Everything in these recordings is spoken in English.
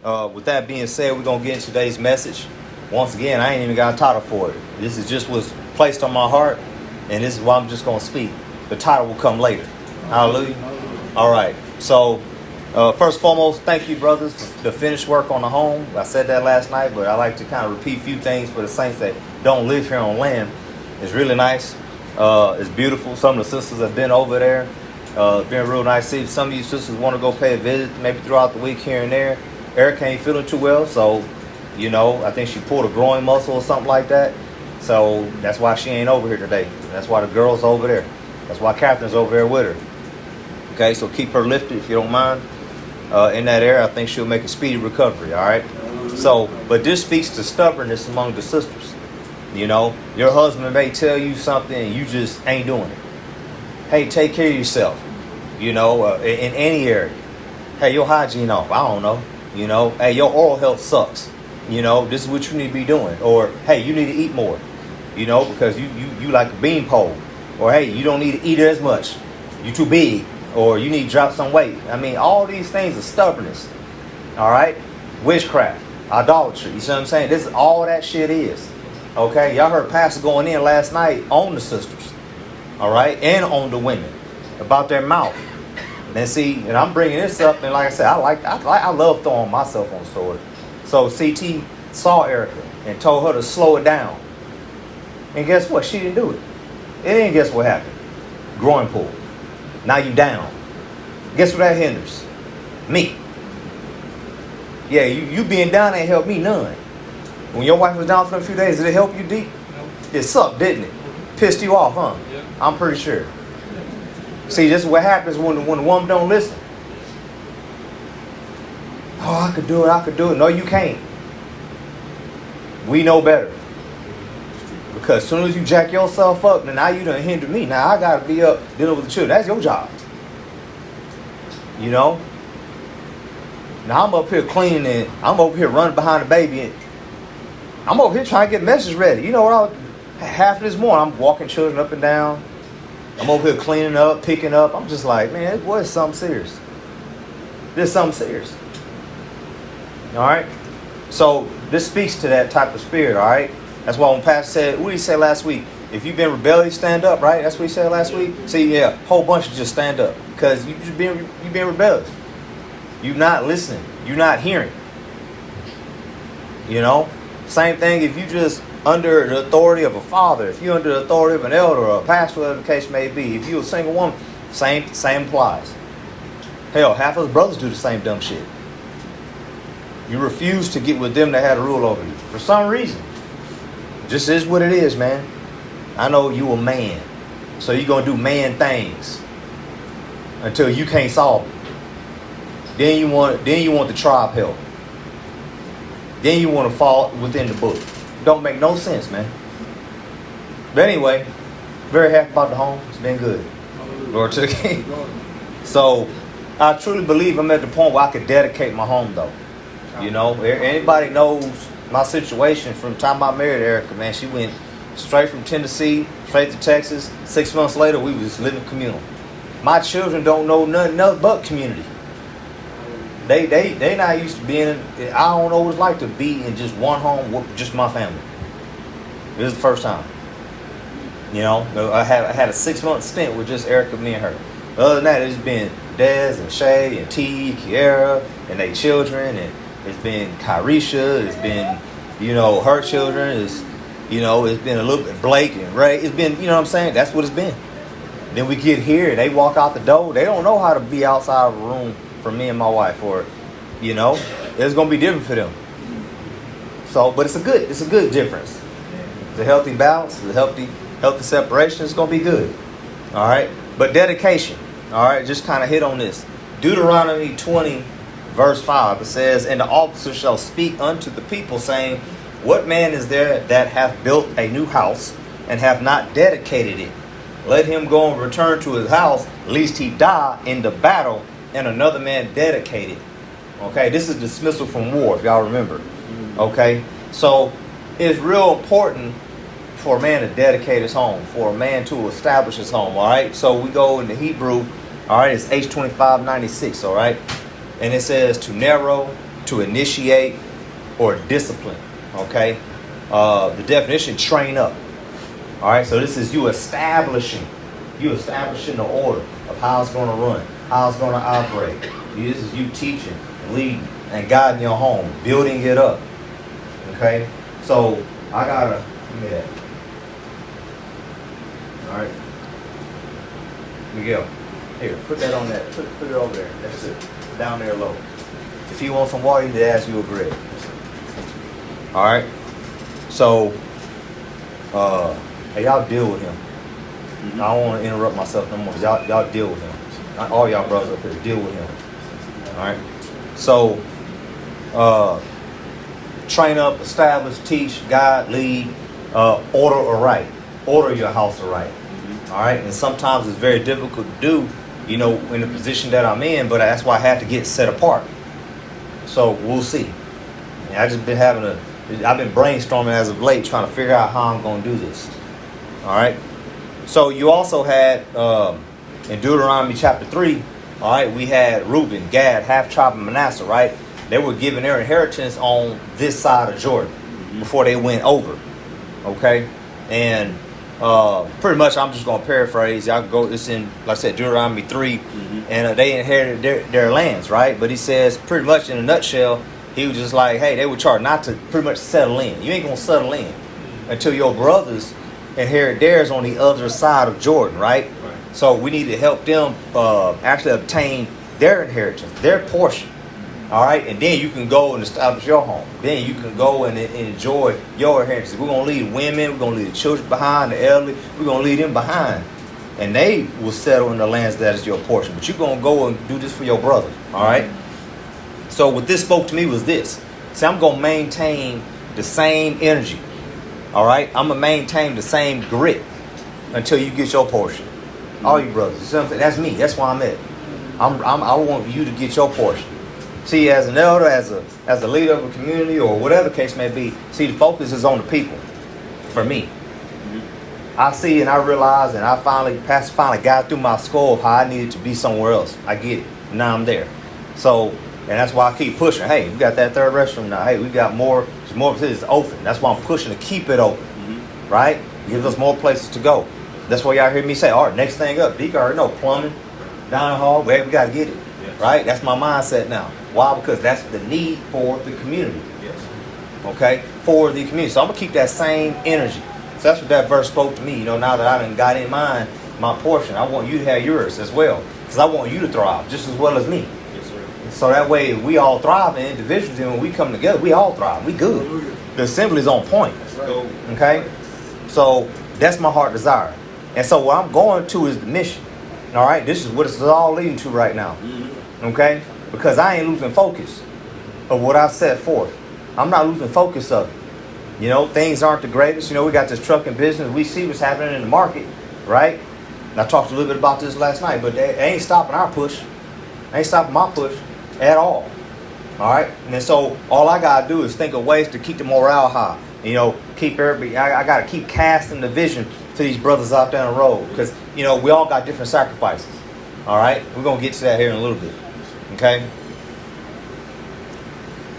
With that being said, we're going to get into today's message. Once again, I ain't even got a title for it. This is just what's placed on my heart, and this is why I'm just going to speak. The title will come later. Hallelujah. All right. So, first and foremost, thank you, brothers, for the finished work on the home. I said that last night, but I like to kind of repeat a few things for the saints that don't live here on land. It's really nice. It's beautiful. Some of the sisters have been over there. It's been real nice. See, some of you sisters want to go pay a visit, maybe throughout the week here and there. Erica ain't feeling too well, so, you know, I think she pulled a groin muscle or something like that. So that's why she ain't over here today. That's why the girl's over there. That's why Catherine's over there with her. Okay, so keep her lifted if you don't mind. In that area, I think she'll make a speedy recovery, all right? So, but this speaks to stubbornness among the sisters. You know, your husband may tell you something and you just ain't doing it. Hey, take care of yourself, you know, in any area. Hey, your hygiene off, I don't know. You know, hey, your oral health sucks. You know, this is what you need to be doing. Or, hey, you need to eat more, you know, because you like a beanpole. Or, hey, you don't need to eat as much. You too big. Or you need to drop some weight. I mean, all these things are stubbornness. All right? Witchcraft, idolatry. You see what I'm saying? This is all that shit is. Okay? Y'all heard Pastor going in last night on the sisters. All right? And on the women. About their mouth. And see, and I'm bringing this up, and like I said, I love throwing myself on the sword. So CT saw Erica and told her to slow it down. And guess what? She didn't do it. And then guess what happened? Groin pull. Now you down. Guess what that hinders? Me. Yeah, you being down ain't helped me none. When your wife was down for a few days, did it help you deep? It sucked, didn't it? Pissed you off, huh? Yeah. I'm pretty sure. See, this is what happens when the woman don't listen. Oh, I could do it. No, you can't. We know better. Because as soon as you jack yourself up, then now you done hinder me. Now I got to be up dealing with the children. That's your job. You know? Now I'm up here cleaning and I'm over here running behind the baby. And I'm over here trying to get messages ready. You know what? Half of this morning, I'm walking children up and down. I'm over here cleaning up, picking up. I'm just like, man, boy, it's something serious. There's something serious. All right? So this speaks to that type of spirit, all right? That's why when Pastor said, what did he say last week? If you've been rebellious, stand up, right? That's what he said last week. See, yeah, a whole bunch of just stand up. Because you've been rebellious. You're not listening. You're not hearing. You know? Same thing if you just under the authority of a father, if you're under the authority of an elder or a pastor, whatever the case may be, if you're a single woman, same applies. Hell, half of us brothers do the same dumb shit. You refuse to get with them that had a rule over you. For some reason. Just is what it is, man. I know you a man. So you're going to do man things. Until you can't solve it. Then you want the tribe help. Then you want to fall within the book. Don't make no sense, man. But anyway, very happy about the home. It's been good. Lord to the King. So I truly believe I'm at the point where I could dedicate my home, though. You know, anybody knows my situation from the time I married Erica, man. She went straight from Tennessee, straight to Texas. 6 months later, we was living communal. My children don't know nothing else but community. They not used to being. I don't know what it's like to be in just one home with just my family. This is the first time. You know, I had a 6 month stint with just Erica, me and her. Other than that, it's been Dez and Shay and T, Kiara, and their children, and it's been Kyrisha. It's been, you know, her children. It's, you know, it's been a little bit Blake and Ray. It's been, you know what I'm saying? That's what it's been. Then we get here, they walk out the door. They don't know how to be outside of a room for me and my wife, or, you know, it's gonna be different for them. So, but it's a good difference. It's a healthy balance, it's a healthy separation. It's gonna be good. All right, but dedication. All right, just kind of hit on this. Deuteronomy 20, verse 5. It says, "And the officer shall speak unto the people, saying, What man is there that hath built a new house and have not dedicated it? Let him go and return to his house, lest he die in the battle, and another man dedicate it." Okay, this is dismissal from war, if y'all remember. Okay, so it's real important for a man to dedicate his home, for a man to establish his home. All right, so we go into Hebrew. All right, it's H2596. All right, and it says to narrow, to initiate, or discipline. Okay? The definition, train up. All right, so this is you establishing the order of how it's going to run, how it's going to operate. This is you teaching, leading, and guiding your home, building it up. Okay, so I gotta give me that. All right, Miguel, here, put that on that. Put it over there. That's it. Down there low. If you want some water, you need to ask you a bread. All right. So, hey, y'all deal with him. I don't want to interrupt myself no more. Y'all deal with him. All y'all brothers up here, deal with him. All right. So, train up, establish, teach, guide, lead, order aright. Order your house aright. All right. And sometimes it's very difficult to do, you know, in the position that I'm in, but that's why I had to get set apart. So we'll see. And I've been brainstorming as of late, trying to figure out how I'm going to do this. All right. So you also had in Deuteronomy chapter 3, all right, we had Reuben, Gad, half tribe of Manasseh, right? They were given their inheritance on this side of Jordan before they went over. Okay. And pretty much, I'm just going to paraphrase. Y'all go. It's in, like I said, Deuteronomy 3, and they inherited their lands, right? But he says, pretty much in a nutshell, he was just like, hey, they were charged not to pretty much settle in. You ain't gonna settle in until your brothers inherit theirs on the other side of Jordan, right? So we need to help them actually obtain their inheritance, their portion. All right, and then you can go and establish your home. Then you can go and enjoy your inheritance. We're going to leave women. We're going to leave the children behind, the elderly. We're going to leave them behind. And they will settle in the lands that is your portion. But you're going to go and do this for your brothers. All right? So what this spoke to me was this. See, I'm going to maintain the same energy. All right? I'm going to maintain the same grit until you get your portion. All you brothers. You see what I'm saying? That's me. That's why I'm at. I want you to get your portion. See, as an elder, as a leader of a community, or whatever the case may be, see, the focus is on the people. For me, I see and I realize, and Pastor finally got through my skull of how I needed to be somewhere else. I get it. Now I'm there. So, and that's why I keep pushing. Hey, we got that third restroom now. Hey, we got more. There's more places open. That's why I'm pushing to keep it open. Right? Gives us more places to go. That's why y'all hear me say, all right, next thing up. Deacon already know plumbing, down the hall. We got to get it. Yes. Right? That's my mindset now. Why? Because that's the need for the community. Yes. Okay? For the community. So I'm going to keep that same energy. So that's what that verse spoke to me. You know, now that I done got in mind my portion, I want you to have yours as well. Because I want you to thrive just as well as me. Yes, sir. So that way we all thrive individually. And when we come together, we all thrive. We good. The assembly is on point. Right. Okay? So that's my heart desire. And so what I'm going to is the mission. All right? This is what it's all leading to right now. Okay? Because I ain't losing focus of what I set forth. I'm not losing focus of it. You know, things aren't the greatest. You know, we got this trucking business. We see what's happening in the market, right? And I talked a little bit about this last night, but they ain't stopping our push. They ain't stopping my push at all. All right? And then so all I got to do is think of ways to keep the morale high. You know, keep everybody. I got to keep casting the vision to these brothers out down the road. Because, you know, we all got different sacrifices. All right? We're going to get to that here in a little bit. Okay?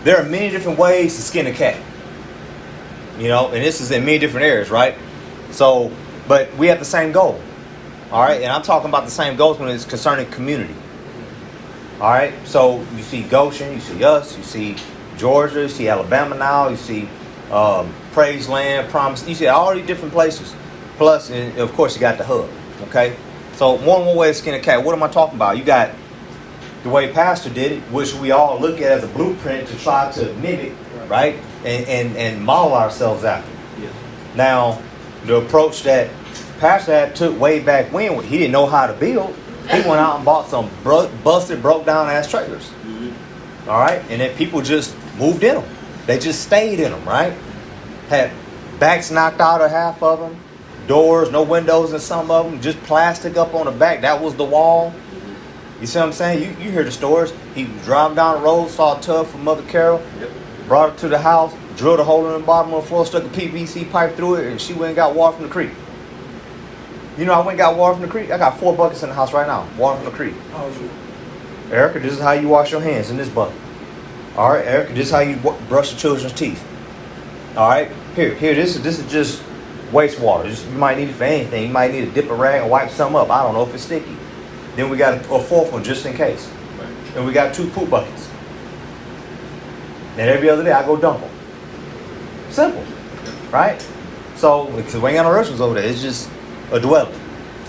There are many different ways to skin a cat. You know, and this is in many different areas, right? So, but we have the same goal. All right? And I'm talking about the same goals when it's concerning community. All right? So, you see Goshen, you see us, you see Georgia, you see Alabama now, you see Praise Land, Promise. You see all these different places. Plus, and of course, you got the hub. Okay? So, more than one way to skin a cat. What am I talking about? You got the way Pastor did it, which we all look at as a blueprint to try to mimic, right? And model ourselves after. Yes. Now, the approach that Pastor had took way back when, he didn't know how to build. He went out and bought some busted, broke down ass trailers. All right? And then people just moved in them. They just stayed in them, right? Had backs knocked out of half of them. Doors, no windows in some of them. Just plastic up on the back. That was the wall. You see what I'm saying? You hear the stories. He was driving down the road, saw a tub from Mother Carol, brought it to the house, drilled a hole in the bottom of the floor, stuck a PVC pipe through it, and she went and got water from the creek. You know, I went and got water from the creek. I got 4 buckets in the house right now. Water from the creek. Erica, this is how you wash your hands, in this bucket. All right, Eric, this is how you brush your children's teeth. All right, here, this is just wastewater. You might need it for anything. You might need to dip a rag and wipe something up. I don't know if it's sticky. Then we got a fourth one just in case. And we got 2 poop buckets. And every other day I go dump them. Simple, right? So, because we ain't got no restaurants over there. It's just a dwelling.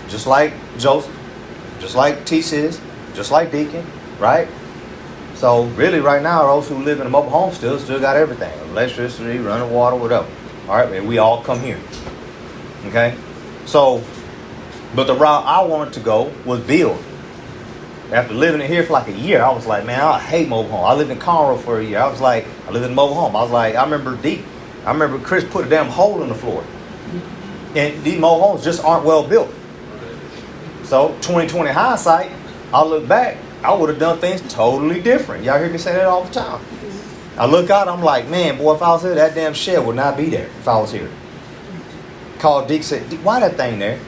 Just like Joseph, just like T says, just like Deacon, right? So really right now, those who live in a mobile home still got everything. Electricity, running water, whatever. All right, and we all come here. Okay? So, but the route I wanted to go was build. After living in here for like a year, I was like, man, I hate mobile home. I lived in Conroe for a year. I lived in a mobile home. I was like, I remember Chris put a damn hole in the floor. And these mobile homes just aren't well built. So 2020 hindsight, I look back, I would have done things totally different. Y'all hear me say that all the time. I look out, I'm like, man, boy, if I was here, that damn shed would not be there if I was here. Called Deke, said, why that thing there?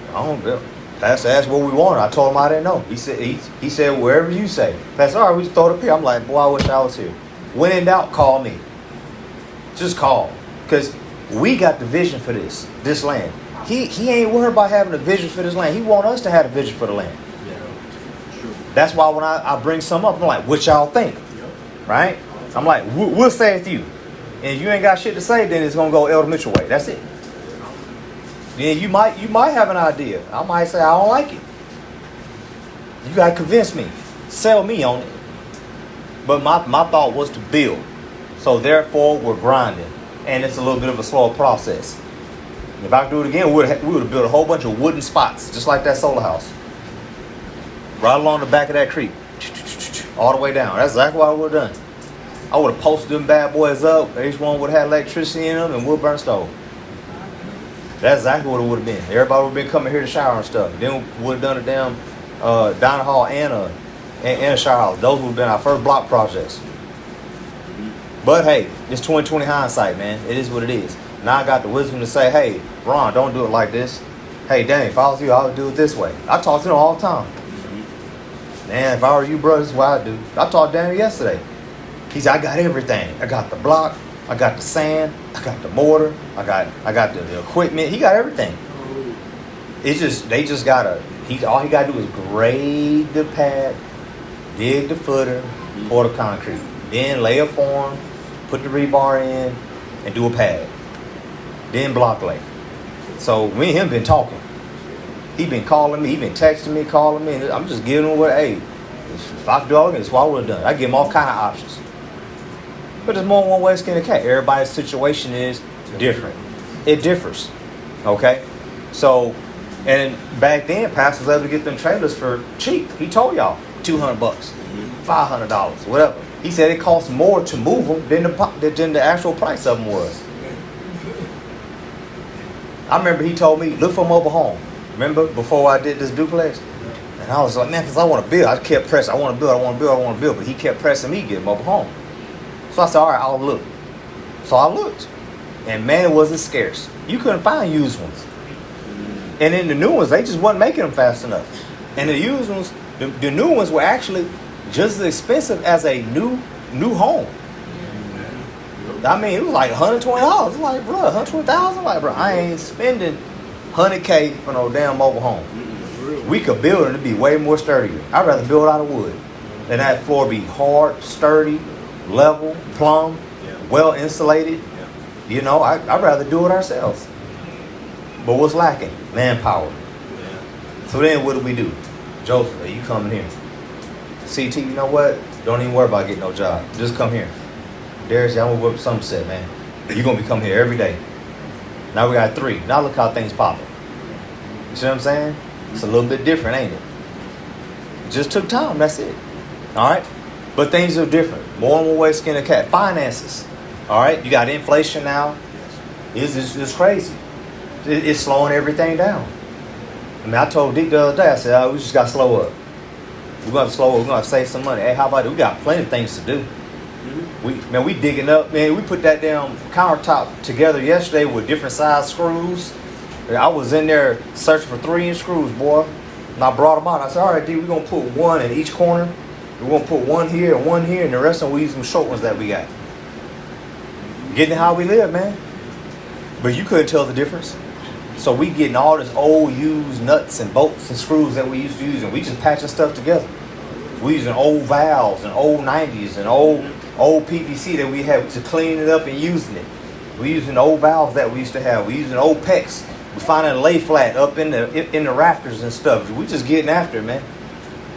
I don't know. Pastor asked what we wanted. I told him I didn't know. He said, wherever you say. Pastor, all right, we just throw it up here. I'm like, boy, I wish I was here. When in doubt, call me. Just call. Because we got the vision for this land. He ain't worried about having a vision for this land. He want us to have a vision for the land. Yeah, sure. That's why when I bring some up, I'm like, what y'all think? Yep. Right? I'm like, we'll say it to you. And if you ain't got shit to say, then it's going to go Elder Mitchell way. That's it. Then you might have an idea. I might say, I don't like it. You got to convince me. Sell me on it. But my thought was to build. So therefore, we're grinding. And it's a little bit of a slower process. If I could do it again, we would have built a whole bunch of wooden spots, just like that solar house. Right along the back of that creek. All the way down. That's exactly what I would have done. I would have posted them bad boys up. Each one would have had electricity in them and wood burn stove. That's exactly what it would have been. Everybody would have been coming here to shower and stuff. Then we would have done a damn dining hall and a shower house. Those would have been our first block projects. But hey, it's 2020 hindsight, man. It is what it is. Now I got the wisdom to say, hey, Ron, don't do it like this. Hey, Danny, if I was you, I would do it this way. I talk to them all the time. Man, if I were you, bro, this is what I'd do. I talked to Danny yesterday. He said, I got everything. I got the block. I got the sand. I got the mortar. I got the equipment. He got everything. All he gotta do is grade the pad, dig the footer, pour the concrete. Then lay a form, put the rebar in, and do a pad. Then block lay. So me and him been talking. He been calling me, he been texting me, calling me, and I'm just giving him if I could do all this, what I would have done. I give him all kind of options. But there's more than one way to skin a cat. Everybody's situation is different. It differs. Okay? So, and back then, pastors able to get them trailers for cheap. He told y'all, $200, $500, whatever. He said it costs more to move them than the actual price of them was. I remember he told me, look for a mobile home. Remember before I did this duplex? And I was like, man, because I want to build. I kept pressing. I want to build. But he kept pressing me to get a mobile home. So I said, all right, I'll look. So I looked. And man, it wasn't scarce. You couldn't find used ones. And then the new ones, they just wasn't making them fast enough. And the used ones, the new ones were actually just as expensive as a new home. I mean, it was like $120. It was like, bro, $120,000? Like, bro, I ain't spending $100K for no damn mobile home. We could build it and it'd be way more sturdier. I'd rather build out of wood than that floor be hard, sturdy, level, plumb, well insulated. You know, I'd rather do it ourselves. But what's lacking? Manpower. So then what do? Joseph, are you coming here? CT, you know what? Don't even worry about getting no job. Just come here. Darius, I'm gonna work Sunset, man. You're gonna be coming here every day. Now we got 3. Now look how things popping. You see what I'm saying? It's a little bit different, ain't it? It just took time, that's it. Alright? But things are different. More and more ways to skin a cat. Finances. Alright? You got inflation now. It's crazy. It's slowing everyththing down. I mean, I told Dick the other day, I said, we just gotta slow up. We're gonna slow up, we're gonna save some money. Hey, how about it? We got plenty of things to do. We digging up, man. We put that damn countertop together yesterday with different size screws. I was in there searching for 3-inch screws, boy. And I brought them out. I said, all right, D, we're going to put one in each corner. We're going to put one here, and the rest of them we use some short ones that we got. Getting how we live, man. But you couldn't tell the difference. So we getting all this old used nuts and bolts and screws that we used to use, and we just patching stuff together. We using old valves and old 90s and old PVC that we had. We just cleaning it up and using it. We using old valves that we used to have. We using old PEX. We finding a lay flat up in the rafters and stuff. We just getting after it, man.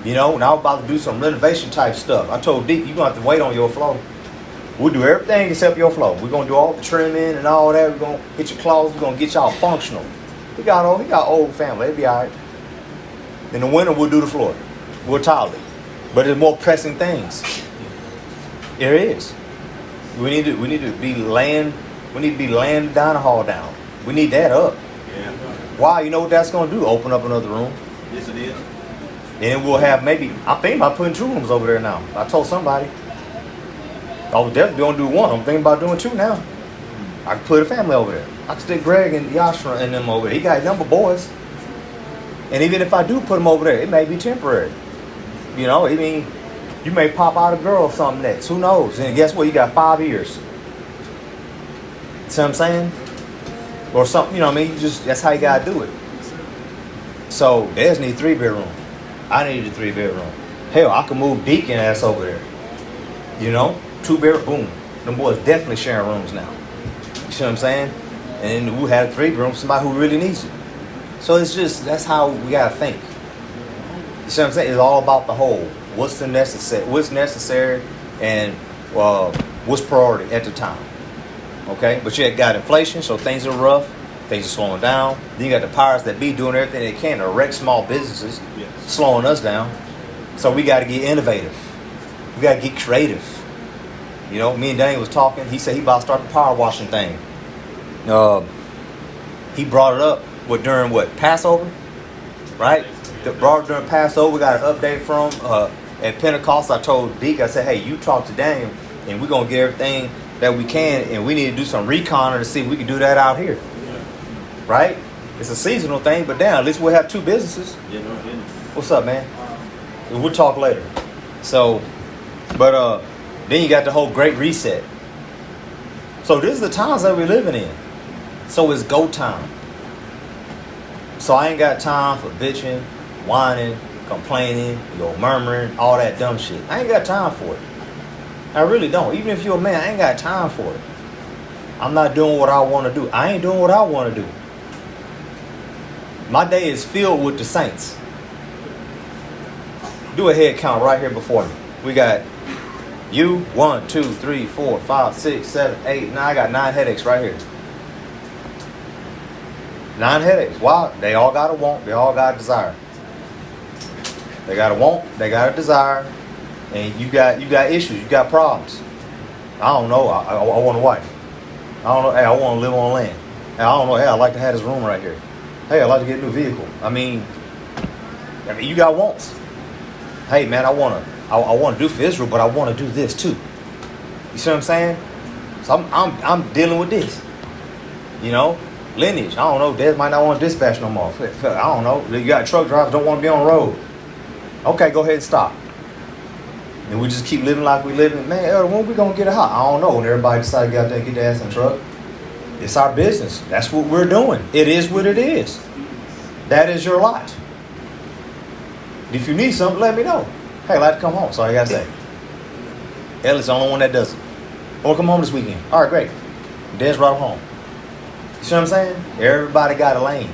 You know, now I'm about to do some renovation type stuff. I told Deke, you're going to have to wait on your flow. We'll do everything except your flow. We're going to do all the trimming and all that. We're going to hit your closets. We're going to get y'all functional. He got old family. It'll be all right. In the winter, we'll do the floor. We'll tile it. But there's more pressing things. There is. We need to be laying the dining hall down. We need that up. Yeah. Why? You know what that's going to do? Open up another room. Yes, it is. And we'll have I'm thinking about putting 2 rooms over there now. I told somebody. I was definitely going to do 1. I'm thinking about doing 2 now. I can put a family over there. I can stick Greg and Yashra and them over there. He got a number of boys. And even if I do put them over there, it may be temporary. You know, I mean, you may pop out a girl or something next. Who knows? And guess what? You got 5 years. See what I'm saying? Or something, you know what I mean? That's how you got to do it. So, they just need 3-bedroom. I needed a 3-bedroom. Hell, I could move Deacon ass over there. You know? 2-bedroom, boom. Them boys definitely sharing rooms now. You see what I'm saying? And then we had a 3-bedroom, somebody who really needs it. So it's just, that's how we got to think. You see what I'm saying? It's all about the whole. What's necessary and what's priority at the time. Okay? But you got inflation, so things are rough. Things are slowing down. Then you got the powers that be doing everything they can to wreck small businesses, slowing us down. So we got to get innovative. We got to get creative. You know, me and Daniel was talking. He said he about to start the power washing thing. He brought it up during Passover, right? Brought it during Passover. We got an update from at Pentecost. I told Deke, I said, hey, you talk to Daniel, and we're gonna get everything that we can, and we need to do some recon to see if we can do that out here, right? It's a seasonal thing, but damn, at least we'll have 2 businesses. What's up, man? We'll talk later. So, but then you got the whole Great Reset. So this is the times that we're living in. So it's go time. So I ain't got time for bitching, whining, complaining, murmuring, all that dumb shit. I ain't got time for it. I really don't. Even if you're a man, I ain't got time for it. I'm not doing what I want to do. I ain't doing what I want to do. My day is filled with the saints. Do a head count right here before me. We got you, 1, 2, 3, 4, 5, 6, 7, 8, 9. I got 9 headaches right here. 9 headaches. Why? They all got a want. They all got a desire. They got a want. They got a desire. And you got issues. You got problems. I don't know. I want a wife. I don't know. Hey, I want to live on land. Hey, I don't know. Hey, I'd like to have this room right here. Hey, I'd like to get a new vehicle. I mean, you got wants. Hey, man, I want to do for Israel, but I want to do this too. You see what I'm saying? So I'm dealing with this. You know, lineage. I don't know. Dad might not want to dispatch no more. I don't know. You got truck drivers don't want to be on the road. Okay, go ahead and stop. And we just keep living like we living. Man, when we gonna get a house? I don't know. When everybody decide to get out there and get their ass in the truck, it's our business. That's what we're doing. It is what it is. That is your lot. If you need something, let me know. Hey, I'd like to come home. So I gotta say, Ellie's the only one that does it. I want to come home this weekend. All right, great. Dad's right home. You see what I'm saying? Everybody got a lane.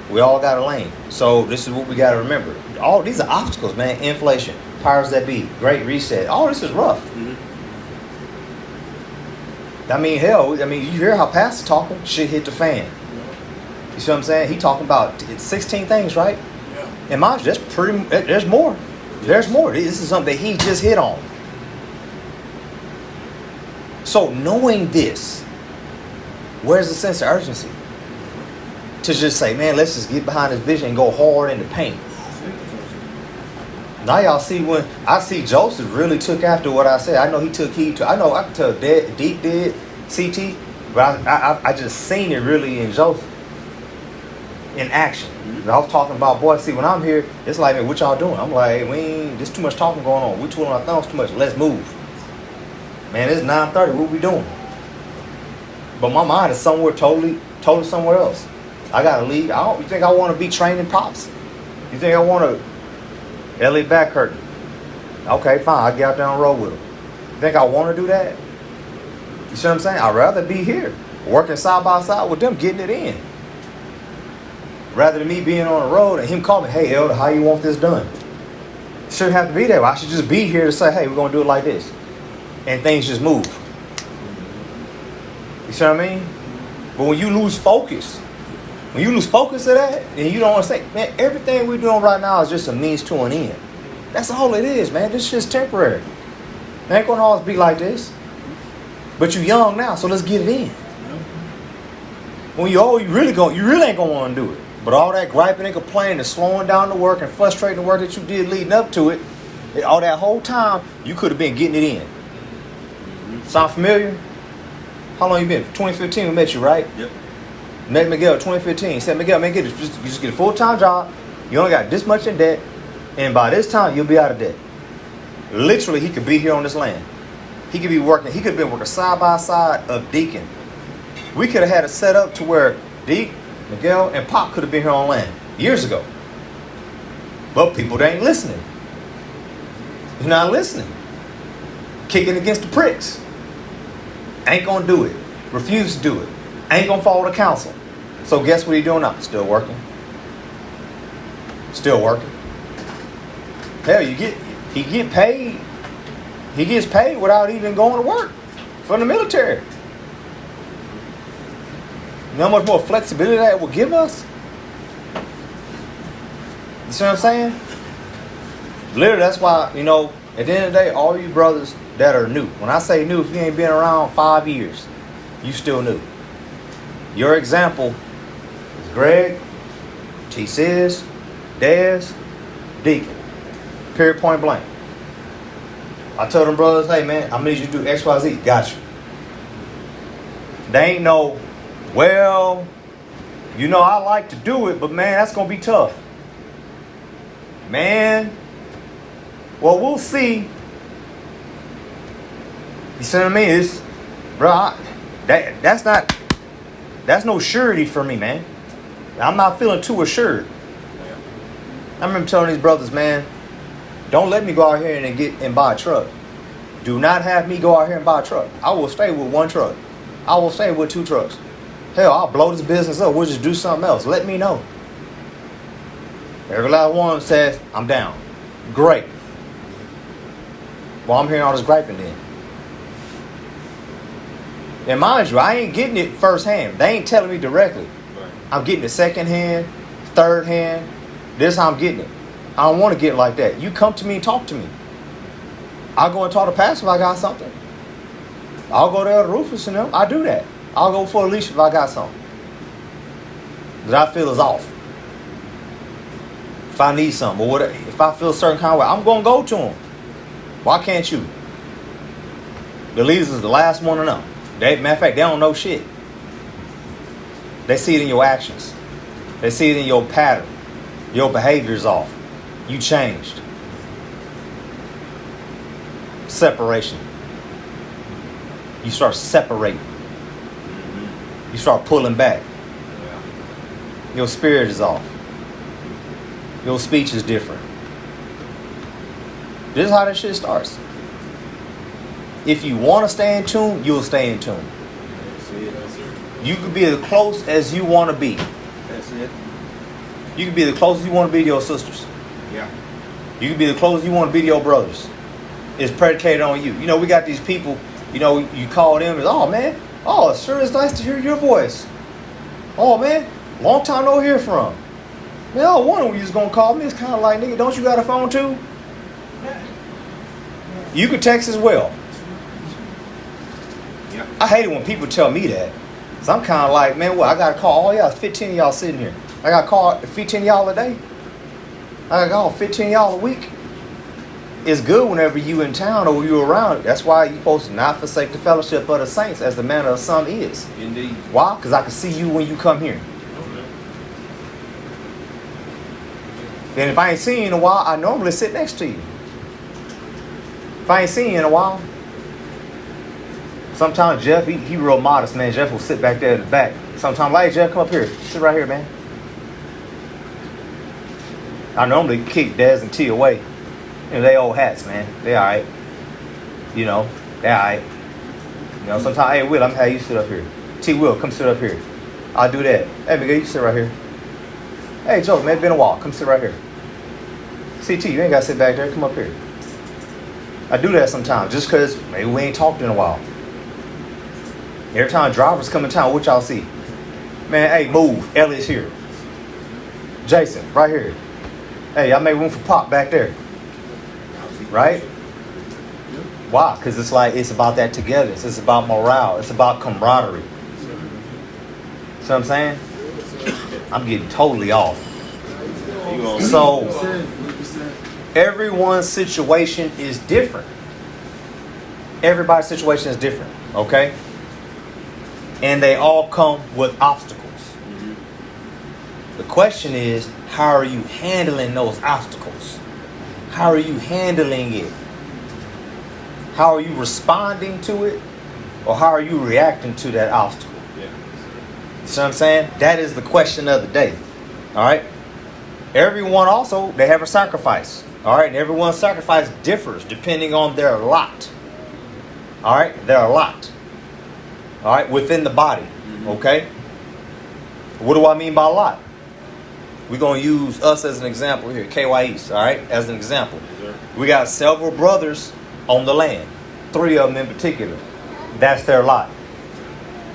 We all got a lane. So this is what we got to remember. All these are obstacles, man. Inflation, powers that be, Great Reset. All this is rough. Mm-hmm. I mean, hell, you hear how Pastor talking? Shit hit the fan. You see what I'm saying? He talking about 16 things, right? Yeah. And mind you, there's more. There's more. This is something that he just hit on. So knowing this, where's the sense of urgency? To just say, man, let's just get behind this vision and go hard in the paint. Now y'all see when I see Joseph really took after what I said. I know he took heed to. I know I can tell Deep did CT, but I just seen it really in Joseph. in action. I was talking about, boy, see, when I'm here, it's like, man, what y'all doing? I'm like, there's too much talking going on. We twiddling our thumbs too much. Let's move. Man, it's 9:30. What we doing? But my mind is somewhere totally somewhere else. I got to leave. You think I want to be training pops? You think I want to Elliot back curtain? Okay, fine. I get out there on the road with him. You think I want to do that? You see what I'm saying? I'd rather be here, working side by side with them, getting it in. Rather than me being on the road and him calling me, hey, Elder, how you want this done? It shouldn't have to be that way. I should just be here to say, hey, we're going to do it like this. And things just move. You see what I mean? But when you lose focus of that, and you don't understand, man, everything we're doing right now is just a means to an end. That's all it is, man. This shit's temporary. It ain't going to always be like this. But you're young now, so let's get it in. When you're old, you really ain't going to want to do it. But all that griping and complaining and slowing down the work and frustrating the work that you did leading up to it, all that whole time, you could have been getting it in. Sound familiar? How long you been? 2015 we met you, right? Yep. Met Miguel 2015. He said, Miguel, man, you just get a full-time job. You only got this much in debt. And by this time, you'll be out of debt. Literally, he could be here on this land. He could be working. He could have been working side by side of Deacon. We could have had it set up to where Deke, Miguel, and Pop could have been here on land years ago. But people, they ain't listening. You're not listening. Kicking against the pricks. Ain't gonna do it. Refuse to do it. Ain't gonna follow the counsel. So guess what he doing now? Still working. Still working. Hell, he get paid. He gets paid without even going to work from the military. You know how much more flexibility that will give us? You see what I'm saying? Literally, that's why, at the end of the day, all you brothers that are new. When I say new, if you ain't been around 5 years, you still new. Your example is Greg, T-Sis, Dez, Deacon. Period, point blank. I told them brothers, hey man, I'm gonna need you to do X, Y, Z. Got you. They ain't no, well, I like to do it, but man, that's gonna be tough. Man, well, we'll see. You see what I mean? That's no surety for me, man. I'm not feeling too assured. I remember telling these brothers, man, don't let me go out here and buy a truck. Do not have me go out here and buy a truck. I will stay with one truck. I will stay with 2 trucks. Hell, I'll blow this business up. We'll just do something else. Let me know. Every last one says, I'm down. Great. Well, I'm hearing all this griping then. And mind you, I ain't getting it firsthand. They ain't telling me directly. Right. I'm getting it secondhand, third hand. This is how I'm getting it. I don't want to get it like that. You come to me and talk to me. I'll go and talk to Pastor if I got something. I'll go to Elder Rufus and them. I do that. I'll go for Alicia if I got something that I feel is off. If I need something or whatever, if I feel a certain kind of way, I'm going to go to them. Why can't you? The leaders is the last one to know. Matter of fact, they don't know shit. They see it in your actions. They see it in your pattern. Your behavior's off. You changed. Separation. You start separating. You start pulling back. Your spirit is off. Your speech is different. This is how this shit starts. If you want to stay in tune, you'll stay in tune. That's it. That's it. You can be as close as you want to be. That's it. You can be the closest you want to be to your sisters. Yeah. You can be the closest you want to be to your brothers. It's predicated on you. We got these people, you call them as, oh man, oh, it sure is nice to hear your voice. Oh man, long time no hear from. Man, I wonder when you was going to call me. It's kind of like, nigga, don't you got a phone too? You could text as well. Yeah. I hate it when people tell me that. Because I'm kind of like, man, what? I got to call all y'all. 15 of y'all sitting here. I got to call 15 of y'all a day. I got to call 15 of y'all a week. It's good whenever you in town or you around. That's why you're supposed to not forsake the fellowship of the saints as the manner of some is. Indeed. Why? Because I can see you when you come here. Then if I ain't seen you in a while, I normally sit next to you. If I ain't seen you in a while. Sometimes Jeff, he real modest, man. Jeff will sit back there in the back. Sometimes, hey, Jeff, come up here. Sit right here, man. I normally kick Dez and T away. You know, they old hats, man. They all right. You know, they all right. You know, sometimes, hey, Will, I'm going to have you sit up here. T. Will, come sit up here. I'll do that. Hey, Miguel, you sit right here. Hey, Joe, man, it's been a while. Come sit right here. CT, you ain't got to sit back there. Come up here. I do that sometimes just because maybe we ain't talked in a while. Every time drivers come in town, what y'all see? Man, hey, move. Elliott's here. Jason, right here. Hey, y'all make room for Pop back there. Right? Why? Because it's like, it's about that togetherness. It's about morale. It's about camaraderie. See what I'm saying? I'm getting totally off. So, everyone's situation is different. Everybody's situation is different. Okay? And they all come with obstacles. The question is, how are you handling those obstacles? How are you handling it? How are you responding to it? Or how are you reacting to that obstacle? Yeah. You see what I'm saying? That is the question of the day. All right? Everyone also, they have a sacrifice. All right? And everyone's sacrifice differs depending on their lot. All right? Their lot. All right, within the body, okay? What do I mean by lot? We're going to use us as an example here, KY East, all right, as an example. We got several brothers on the land, 3 of them in particular. That's their lot.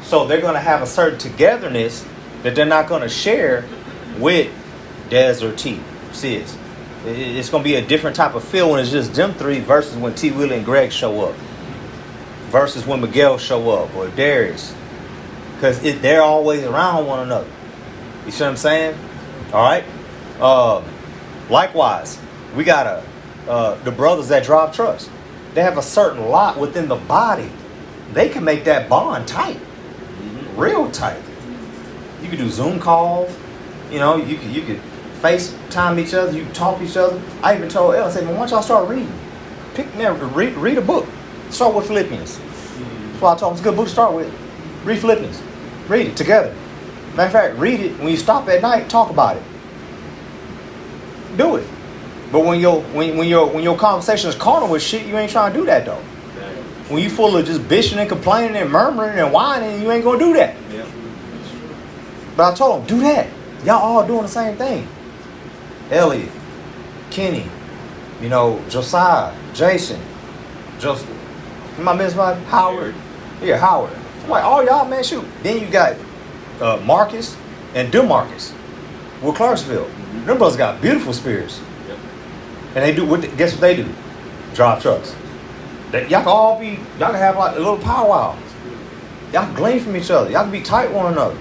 So they're going to have a certain togetherness that they're not going to share with Des or T. Sis. It's going to be a different type of feel when it's just them 3 versus when T. Willie and Greg show up. Versus when Miguel show up or Darius, because they're always around one another. You see what I'm saying? All right. Likewise, we got the brothers that drive trucks. They have a certain lot within the body. They can make that bond tight, real tight. You could do Zoom calls. You know, you could FaceTime each other. You could talk to each other. I even told Elle, I said, man, why don't y'all start reading? Read a book. Start with Philippians. That's why I told them it's a good book to start with. Read Philippians. Read it together. Matter of fact, read it. When you stop at night, talk about it. Do it. But when your conversation is carnal with shit, you ain't trying to do that though. When you full of just bitching and complaining and murmuring and whining, you ain't gonna do that. Yeah. But I told them, do that. Y'all all doing the same thing. Elliot, Kenny, you know, Josiah, Jason, Joseph. Am I missing somebody? Howard. Yeah, Howard. I'm like, all y'all, man, shoot. Then you got Marcus and DeMarcus with Clarksville. Them brothers got beautiful spirits. Yep. And they do, guess what they do? Drive trucks. Y'all can have like a little powwow. Y'all can glean from each other. Y'all can be tight one another.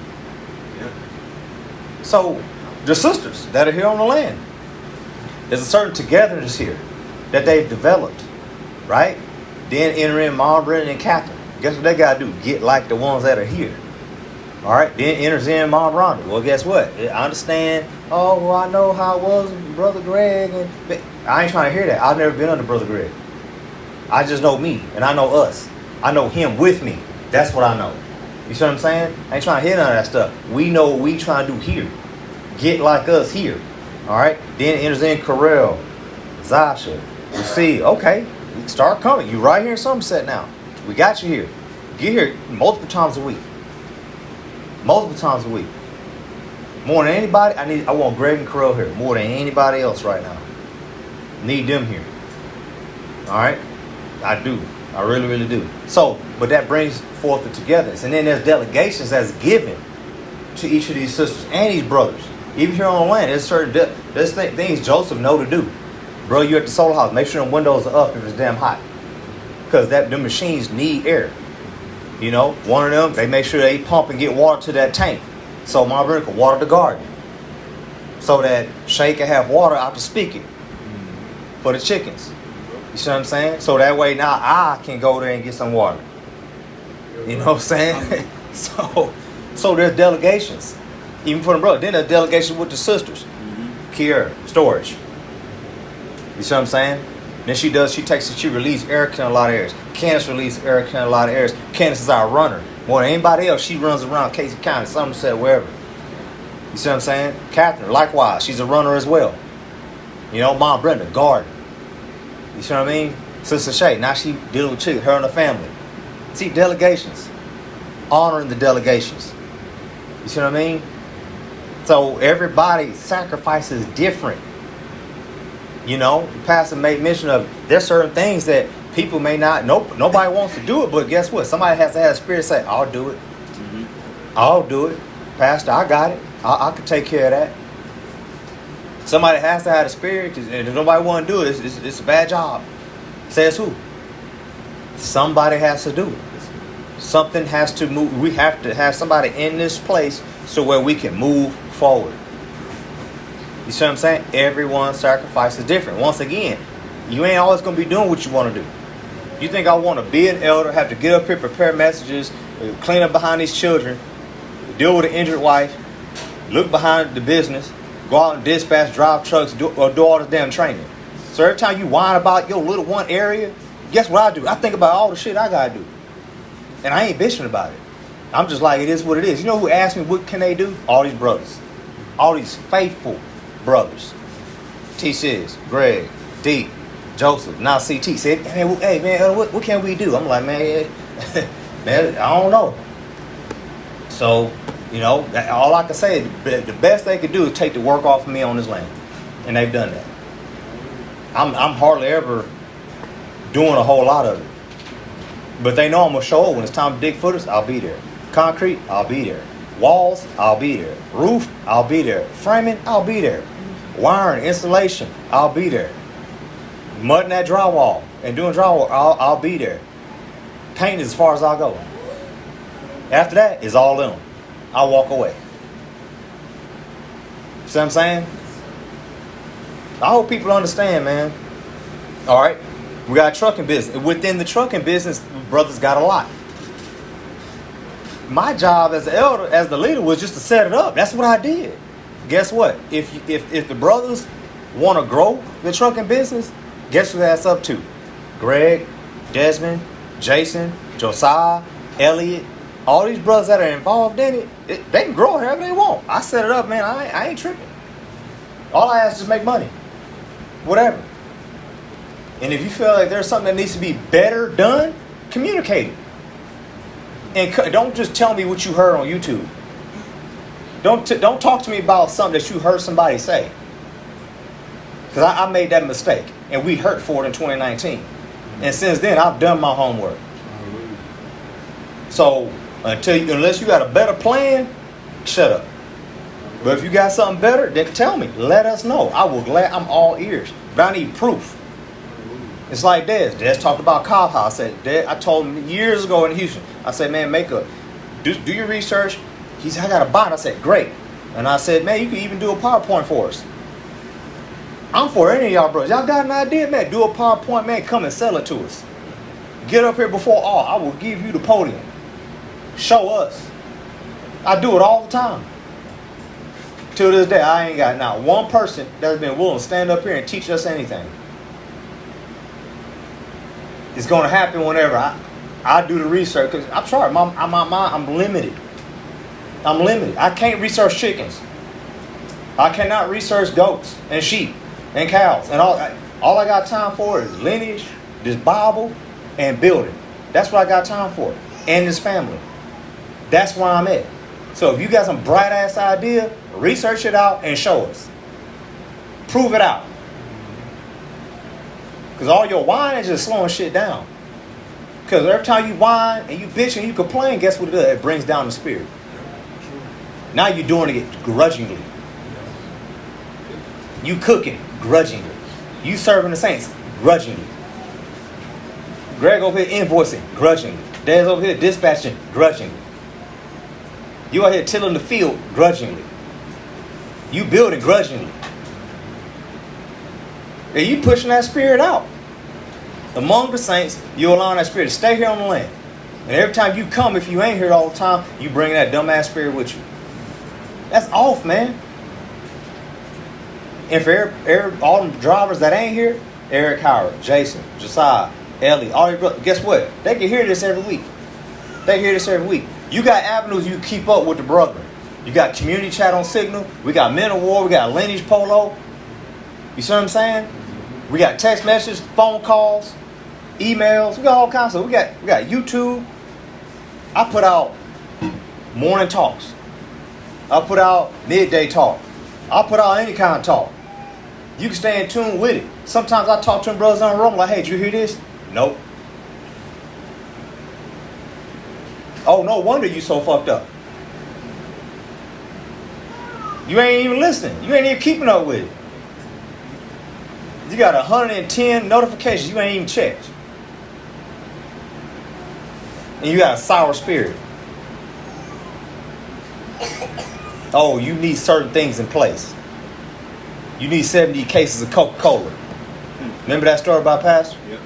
Yeah. So, the sisters that are here on the land, there's a certain togetherness here that they've developed, right? Then enter in Mom, Brennan, and Catherine. Guess what they got to do? Get like the ones that are here. All right? Then enters in Mom, Rhonda. Well, guess what? I understand. Oh, well, I know how it was with Brother Greg. I ain't trying to hear that. I've never been under Brother Greg. I just know me, and I know us. I know him with me. That's what I know. You see what I'm saying? I ain't trying to hear none of that stuff. We know what we trying to do here. Get like us here. All right? Then enters in Carell, Zasha. You see, okay. Start coming. You right here in Somerset now. We got you here. Get here multiple times a week. Multiple times a week. More than anybody, I want Greg and Carell here. More than anybody else right now. Need them here. Alright? I do. I really, really do. So, but that brings forth the togetherness. And then there's delegations that's given to each of these sisters and these brothers. Even here on the land, there's things Joseph know to do. Bro, you at the solar house, make sure them windows are up if it's damn hot. Because the machines need air. You know, one of them, they make sure they pump and get water to that tank. So my brother can water the garden. So that Shay can have water out the spigot for the chickens. You see what I'm saying? So that way now I can go there and get some water. You know what I'm saying? So there's delegations. Even for the brother. Then there's delegation with the sisters. Kier, storage. You see what I'm saying? Then she releases Erica in a lot of areas. Candace releases Erica in a lot of areas. Candace is our runner. More than anybody else, she runs around Casey County, Somerset, wherever. You see what I'm saying? Catherine, likewise, she's a runner as well. You know, Mom Brenda, garden. You see what I mean? Sister Shay, now she dealing with children, her and her family. See, delegations. Honoring the delegations. You see what I mean? So everybody's sacrifice is different. You know, the pastor made mention of there's certain things that people may not, nobody wants to do it, but guess what? Somebody has to have a spirit say, I'll do it. Mm-hmm. I'll do it. Pastor, I got it. I can take care of that. Somebody has to have a spirit, and if nobody want to do it, it's a bad job. Says who? Somebody has to do it. Something has to move. We have to have somebody in this place so where we can move forward. You see what I'm saying? Everyone's sacrifice is different. Once again, you ain't always going to be doing what you want to do. You think I want to be an elder, have to get up here, prepare messages, clean up behind these children, deal with an injured wife, look behind the business, go out and dispatch, drive trucks, do all this damn training. So every time you whine about your little one area, guess what I do? I think about all the shit I got to do. And I ain't bitching about it. I'm just like, it is what it is. You know who asked me what can they do? All these brothers. All these faithful brothers. T. Sis, Greg, D, Joseph, now CT said, hey man, what can we do? I'm like, man, man, I don't know. So, you know, all I can say is the best they could do is take the work off of me on this land. And they've done that. I'm hardly ever doing a whole lot of it. But they know I'm going to show up. When it's time to dig footers, I'll be there. Concrete, I'll be there. Walls, I'll be there. Roof, I'll be there. Framing, I'll be there. Wiring, installation, I'll be there. Mudding that drywall and doing drywall, I'll be there. Painting as far as I'll go. After that, it's all in. I'll walk away. See what I'm saying? I hope people understand, man. All right. We got a trucking business. Within the trucking business, brothers got a lot. My job as the elder, as the leader, was just to set it up. That's what I did. Guess what? If the brothers want to grow the trucking business, guess who that's up to? Greg, Desmond, Jason, Josiah, Elliot, all these brothers that are involved in it, they can grow however they want. I set it up, man. I ain't tripping. All I ask is make money. Whatever. And if you feel like there's something that needs to be better done, communicate it. And don't just tell me what you heard on YouTube. Don't talk to me about something that you heard somebody say. Because I made that mistake. And we hurt for it in 2019. And since then, I've done my homework. So, unless you got a better plan, shut up. But if you got something better, then tell me. Let us know. I'm all ears. But I need proof. It's like Des. Des talked about Cobb House. I told him years ago in Houston. I said, man, do your research. He said, I got a bot. I said, great. And I said, man, you can even do a PowerPoint for us. I'm for any of y'all brothers. Y'all got an idea, man? Do a PowerPoint, man. Come and sell it to us. Get up here before all. I will give you the podium. Show us. I do it all the time. Till this day, I ain't got not one person that's been willing to stand up here and teach us anything. It's going to happen whenever I do the research. Because I'm sorry, I'm limited. I'm limited. I can't research chickens. I cannot research goats and sheep and cows. And all I got time for is lineage, this Bible, and building. That's what I got time for. And this family. That's where I'm at. So if you got some bright ass idea, research it out and show us. Prove it out. Because all your whining is just slowing shit down. Because every time you whine and you bitch and you complain, guess what it does? It brings down the spirit. Now you're doing it grudgingly. You cooking grudgingly. You serving the saints grudgingly. Greg over here invoicing grudgingly. Dad's over here dispatching grudgingly. You out here tilling the field grudgingly. You building grudgingly. And you pushing that spirit out. Among the saints, you allow that spirit to stay here on the land. And every time you come, if you ain't here all the time, you bring that dumbass spirit with you. That's off, man. And for all the drivers that ain't here, Eric Howard, Jason, Josiah, Ellie, all your brothers, guess what? They can hear this every week. They hear this every week. You got avenues you keep up with the brethren. You got community chat on Signal. We got Men of War. We got Lineage Polo. You see what I'm saying? We got text messages, phone calls, emails. We got all kinds of stuff. We got YouTube. I put out morning talks. I put out midday talk. I put out any kind of talk. You can stay in tune with it. Sometimes I talk to them brothers on the road like, hey, did you hear this? Nope. Oh, no wonder you so fucked up. You ain't even listening. You ain't even keeping up with it. You got 110 notifications you ain't even checked. And you got a sour spirit. Oh, you need certain things in place. You need 70 cases of Coca-Cola. Remember that story about Pastor? Yep.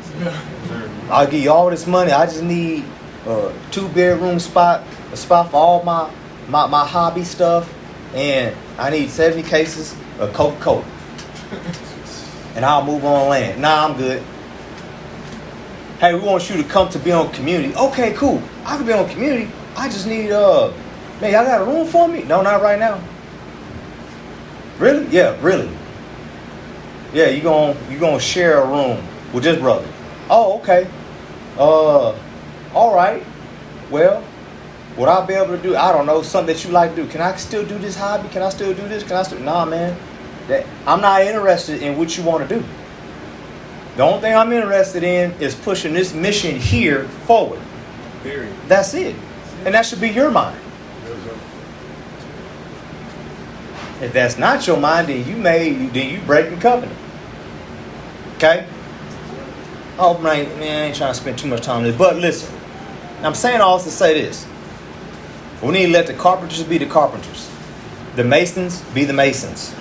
Sure. I'll give you all this money. I just need a 2-bedroom spot, a spot for all my hobby stuff, and I need 70 cases of Coca-Cola. And I'll move on land. Nah, I'm good. Hey, we want you to come to be on community. Okay, cool. I can be on community. I just need man, y'all got a room for me? No, not right now. Really? Yeah, really. Yeah, you gonna share a room with this brother. Oh, okay. All right. Well, what I'll be able to do, I don't know, something that you like to do. Can I still do this hobby? Can I still do this? Nah, man. I'm not interested in what you want to do. The only thing I'm interested in is pushing this mission here forward. Period. That's it. And that should be your mind. If that's not your mind, then you breaking covenant. Okay? Oh man, I ain't trying to spend too much time on this. But listen, I'm saying all this to say this. We need to let the carpenters be the carpenters. The masons be the masons.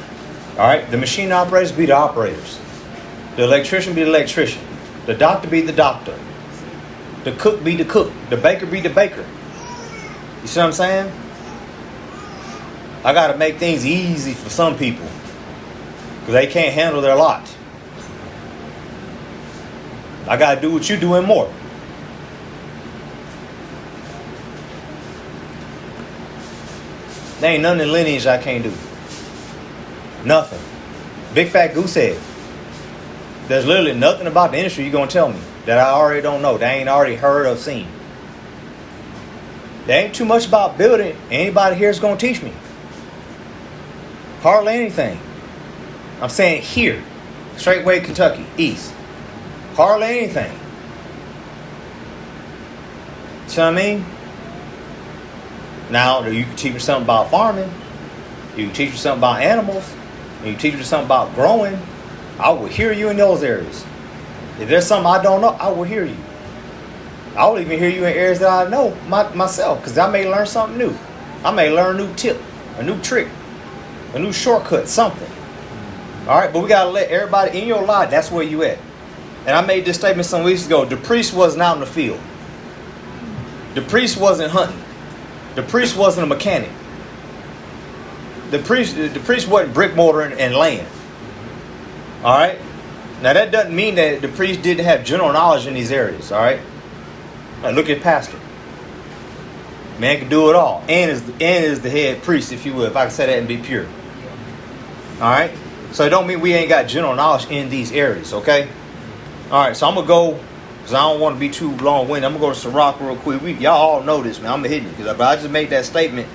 Alright? The machine operators be the operators. The electrician be the electrician. The doctor be the doctor. The cook be the cook. The baker be the baker. You see what I'm saying? I got to make things easy for some people because they can't handle their lot. I got to do what you do and more. There ain't nothing in lineage I can't do. Nothing. Big Fat Goose Egg. There's literally nothing about the industry you're going to tell me that I already don't know, that I ain't already heard of, seen. There ain't too much about building anybody here is going to teach me. Hardly anything. I'm saying here. Straightway, Kentucky, East. Hardly anything. See what I mean? Now, you can teach me something about farming. You can teach me something about animals. You can teach me something about growing. I will hear you in those areas. If there's something I don't know, I will hear you. I will even hear you in areas that I know myself, because I may learn something new. I may learn a new tip, a new trick, a new shortcut, something. All right, but we got to let everybody in your life, that's where you at. And I made this statement some weeks ago. The priest wasn't out in the field. The priest wasn't hunting. The priest wasn't a mechanic. The priest wasn't brick mortar and laying. All right? Now, that doesn't mean that the priest didn't have general knowledge in these areas. All right? Now, look at pastor. Man can do it all. And is the head priest, if you will, if I can say that and be pure. All right? So it don't mean we ain't got general knowledge in these areas, okay? All right, so I'm going to go, because I don't want to be too long-winded. I'm going to go to Sirach real quick. Y'all all know this, man. I'm going to hit you, because I just made that statement.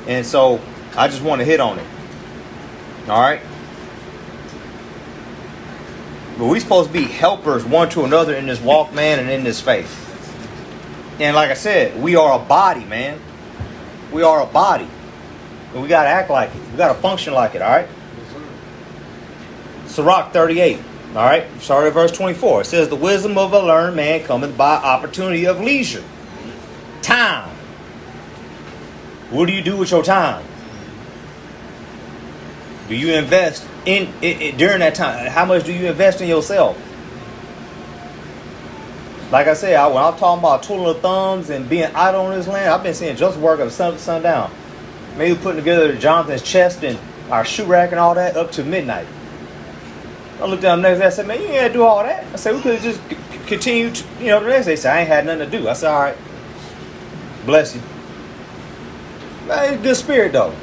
And so I just want to hit on it. All right? But we supposed to be helpers one to another in this walk, man, and in this faith. And like I said, we are a body, man. We are a body. And we got to act like it. We got to function like it, all right? Sirach 38, all right? Starting at verse 24. It says, the wisdom of a learned man cometh by opportunity of leisure. Time. What do you do with your time? Do you invest in it during that time? How much do you invest in yourself? Like I said, when I'm talking about twiddling thumbs and being idle on this land, I've been seeing just work of sun to sundown. Maybe putting together Jonathan's chest and our shoe rack and all that up to midnight. I looked down the next day. I said, man, you ain't got to do all that. I said, we could have just continued, the next day. They said, I ain't had nothing to do. I said, all right. Bless you. Man, it's good spirit, though.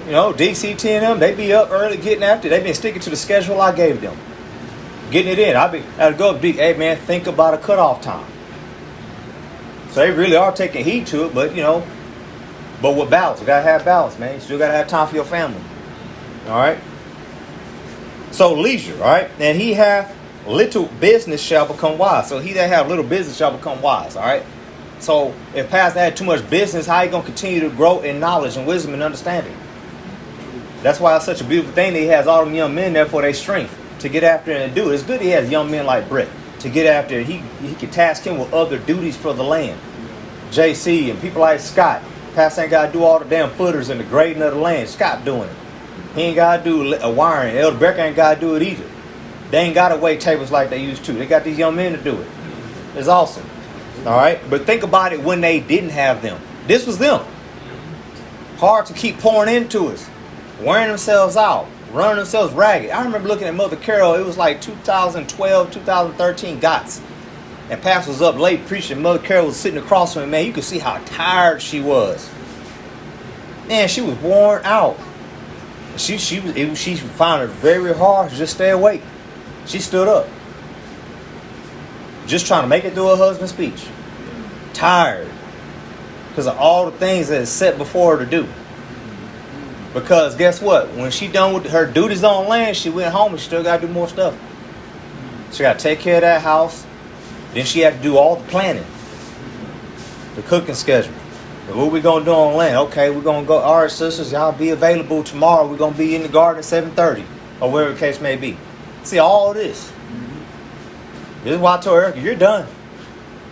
DCT and them, they be up early getting after it. They been sticking to the schedule I gave them. Getting it in. I'd go up big, hey, man, think about a cutoff time. So they really are taking heed to it, but, but with balance. You got to have balance, man. You still got to have time for your family. All right? So leisure, all right? And he hath little business shall become wise. So he that have little business shall become wise, all right? So if pastor had too much business, how you going to continue to grow in knowledge and wisdom and understanding? That's why it's such a beautiful thing that he has all them young men there for their strength to get after it and do it. It's good he has young men like Brett to get after it. He can task him with other duties for the land. JC and people like Scott. Pastor ain't got to do all the damn footers and the grading of the land. Scott doing it. He ain't got to do a wiring. Elder Becker ain't got to do it either. They ain't got to wait tables like they used to. They got these young men to do it. It's awesome. All right? But think about it when they didn't have them. This was them. Hard to keep pouring into us. Wearing themselves out. Running themselves ragged. I remember looking at Mother Carol. It was like 2012, 2013 GOTS. And Pastor was up late preaching. Mother Carol was sitting across from me. Man, you could see how tired she was. Man, she was worn out. She found it very hard to just stay awake. She stood up. Just trying to make it through her husband's speech. Tired. Because of all the things that is set before her to do. Because guess what? When she done with her duties on land, she went home and she still got to do more stuff. She got to take care of that house. Then she had to do all the planning. The cooking schedule. What we going to do on land? Okay, we're going to go. All right, sisters, y'all be available tomorrow. We're going to be in the garden at 7:30. Or whatever the case may be. See, all of this. This is why I told Erica, you're done.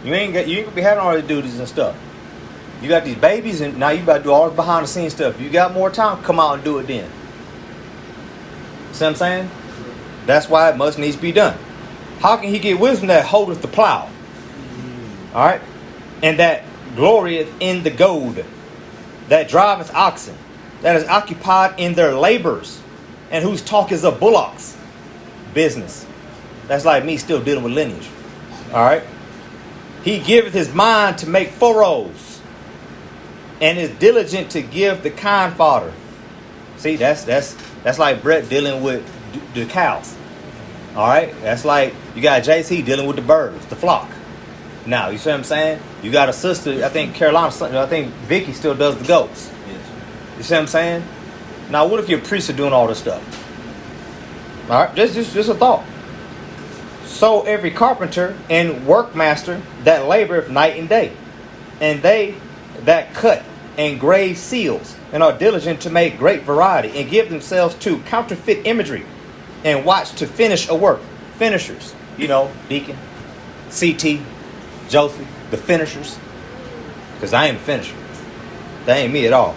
You ain't going to be having all the duties and stuff. You got these babies, and now you about to do all the behind the scenes stuff. You got more time, come out and do it then. See what I'm saying? That's why it must needs to be done. How can he get wisdom that holdeth the plow? All right? And that glorieth in the goad, that driveth oxen, that is occupied in their labors, and whose talk is of bullocks. Business. That's like me still dealing with lineage. All right? He giveth his mind to make furrows, and is diligent to give the kind fodder. See, that's like Brett dealing with the cows. All right? That's like you got JC dealing with the birds, the flock. Now, you see what I'm saying? You got a sister, I think I think Vicky still does the goats. Yes. You see what I'm saying? Now, what if your priests are doing all this stuff? All right? Just a thought. So every carpenter and workmaster that laboreth night and day, and they that cut and grave seals, and are diligent to make great variety, and give themselves to counterfeit imagery, and watch to finish a work. Finishers, Deacon, CT, Josie, the finishers. Because I ain't a finisher. That ain't me at all.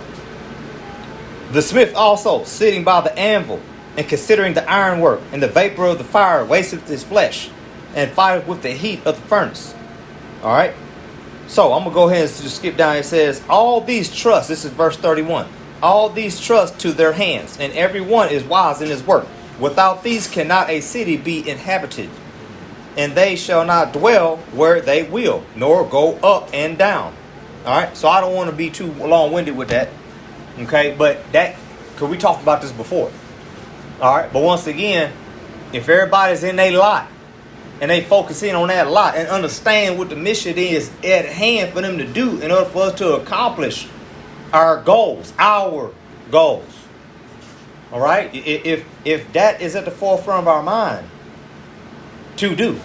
The smith also, sitting by the anvil, and considering the ironwork, and the vapor of the fire wasteth his flesh, and fighteth with the heat of the furnace. All right? So I'm going to go ahead and just skip down. It says, all these trust, this is verse 31. All these trust to their hands, and every one is wise in his work. Without these cannot a city be inhabited. And they shall not dwell where they will, nor go up and down. All right? So I don't want to be too long-winded with that. Okay? But because we talked about this before. All right? But once again, if everybody's in their lot, and they focus in on that lot and understand what the mission is at hand for them to do in order for us to accomplish our goals. All right? If that is at the forefront of our mind to do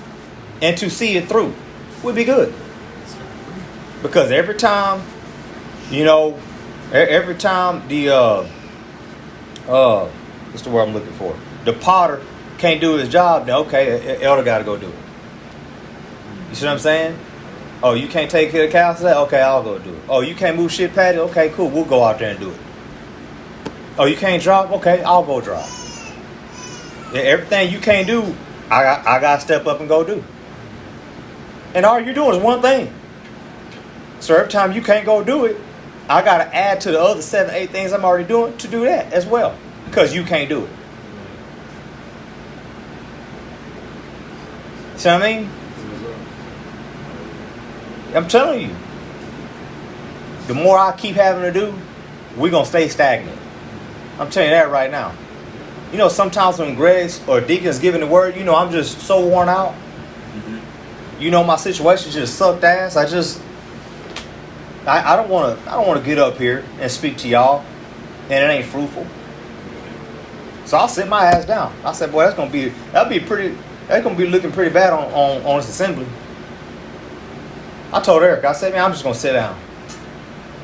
and to see it through, we'll be good. Because every time the what's the word I'm looking for? The potter can't do his job, then okay, elder got to go do it. You see what I'm saying? Oh, you can't take care of the cows today? Okay, I'll go do it. Oh, you can't move shit patty? Okay, cool, we'll go out there and do it. Oh, you can't drop? Okay, I'll go drop. Yeah, everything you can't do, I got to step up and go do. And all you're doing is one thing. So every time you can't go do it, I got to add to the other 7, 8 things I'm already doing to do that as well. Because you can't do it. See what I mean? I'm telling you. The more I keep having to do, we're going to stay stagnant. I'm telling you that right now. You know, sometimes when Greg's or Deacon's giving the word, you know, I'm just so worn out. You know, my situation just sucked ass. I don't want to get up here and speak to y'all, and it ain't fruitful. So I'll sit my ass down. I said, boy, that's gonna be looking pretty bad on this assembly. I told Eric, I said, man, I'm just gonna sit down.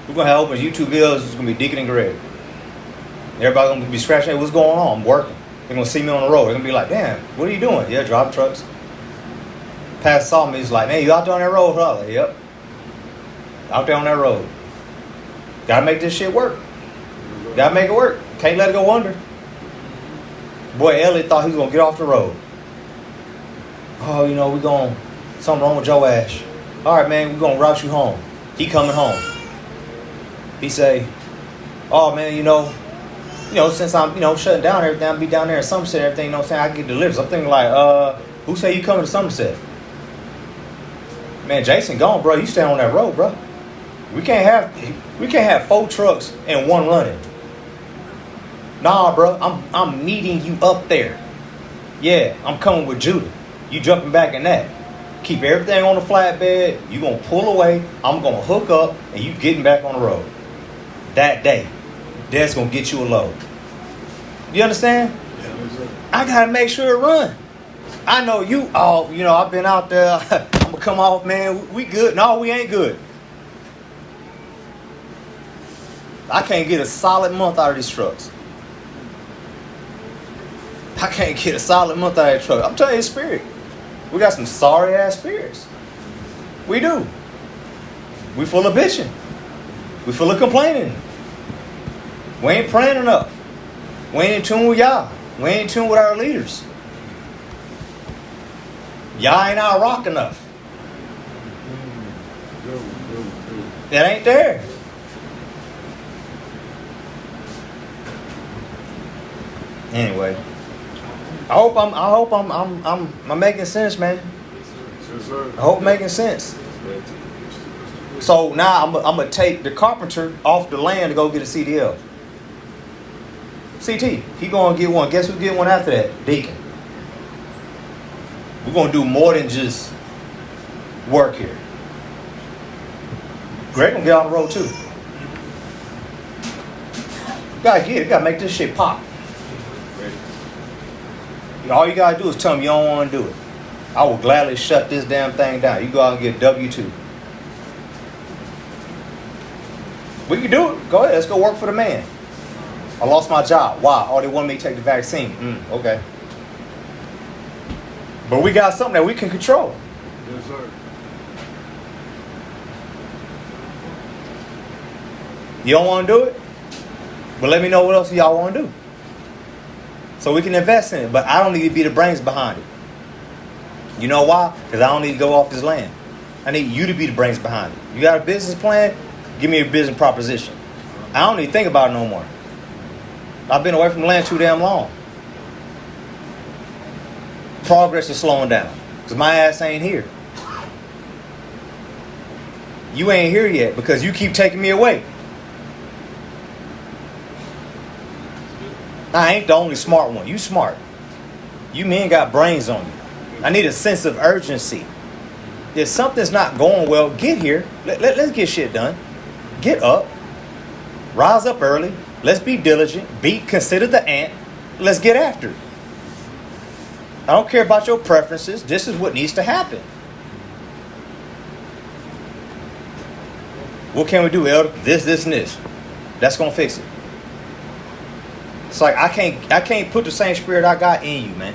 We're gonna have open YouTube videos. It's gonna be Deacon and Greg. Everybody gonna be scratching their head, what's going on? I'm working. They're gonna see me on the road. They're gonna be like, damn, what are you doing? Yeah, driving trucks. Pastor saw me. He's like, man, you out there on that road? I was like, yep. Out there on that road. Gotta make this shit work. Gotta make it work. Can't let it go under. Boy, Elliot thought he was gonna get off the road. Oh, you know, something wrong with Joe Ash. All right, man, we're gonna route you home. He coming home. He say, oh man, you know, since I'm, shutting down everything, I'll be down there in Somerset, everything, I'm saying, I can get delivered. So I'm thinking like, who say you coming to Somerset? Man, Jason gone, bro. You stay on that road, bro. We can't have 4 trucks and 1 running. Nah, bro. I'm meeting you up there. Yeah, I'm coming with Judah. You jumping back in that. Keep everything on the flatbed. You gonna pull away. I'm gonna hook up, and you getting back on the road. That day, that's gonna get you a load. You understand? Yeah, I gotta make sure it run. I know you. Oh, I've been out there. I'm gonna come off, man. We good? No, we ain't good. I can't get a solid month out of these trucks. I can't get a solid month out of that truck. I'm telling you, spirit. We got some sorry ass spirits. We do. We full of bitching. We full of complaining. We ain't praying enough. We ain't in tune with y'all. We ain't in tune with our leaders. Y'all ain't our rock enough. It ain't there. Anyway, I hope I'm making sense, man. I hope making sense. So now I'm gonna take the carpenter off the land to go get a CDL. CT, he gonna get one. Guess who get one after that? Deacon. We're gonna do more than just work here. Greg gonna get on the road too. You gotta make this shit pop. All you gotta do is tell me you don't want to do it. I will gladly shut this damn thing down. You go out and get W-2. We can do it. Go ahead. Let's go work for the man. I lost my job. Why? Oh, they want me to take the vaccine. Okay. But we got something that we can control. Yes, sir. You don't want to do it? But let me know what else y'all want to do. So we can invest in it. But I don't need to be the brains behind it. You know why? Because I don't need to go off this land. I need you to be the brains behind it. You got a business plan? Give me a business proposition. I don't need to think about it no more. I've been away from the land too damn long. Progress is slowing down. Because my ass ain't here. You ain't here yet because you keep taking me away. I ain't the only smart one. You smart. You men got brains on you. I need a sense of urgency. If something's not going well, get here. Let's get shit done. Get up. Rise up early. Let's be diligent. Be consider the ant. Let's get after it. I don't care about your preferences. This is what needs to happen. What can we do, Elder? This, and this. That's gonna fix it. It's like I can't put the same spirit I got in you, man.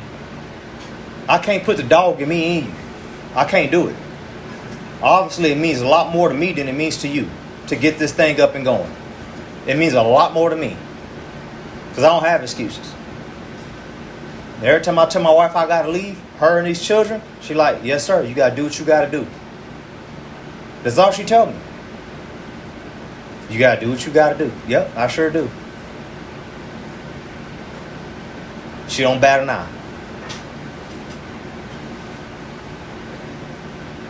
I can't put the dog in me in you. I can't do it. Obviously, it means a lot more to me than it means to you to get this thing up and going. It means a lot more to me because I don't have excuses. Every time I tell my wife I gotta leave, her and these children, she like, yes sir, you gotta do what you gotta do. That's all she tell me. You got to do what you got to do. Yep, I sure do. She don't bat an eye.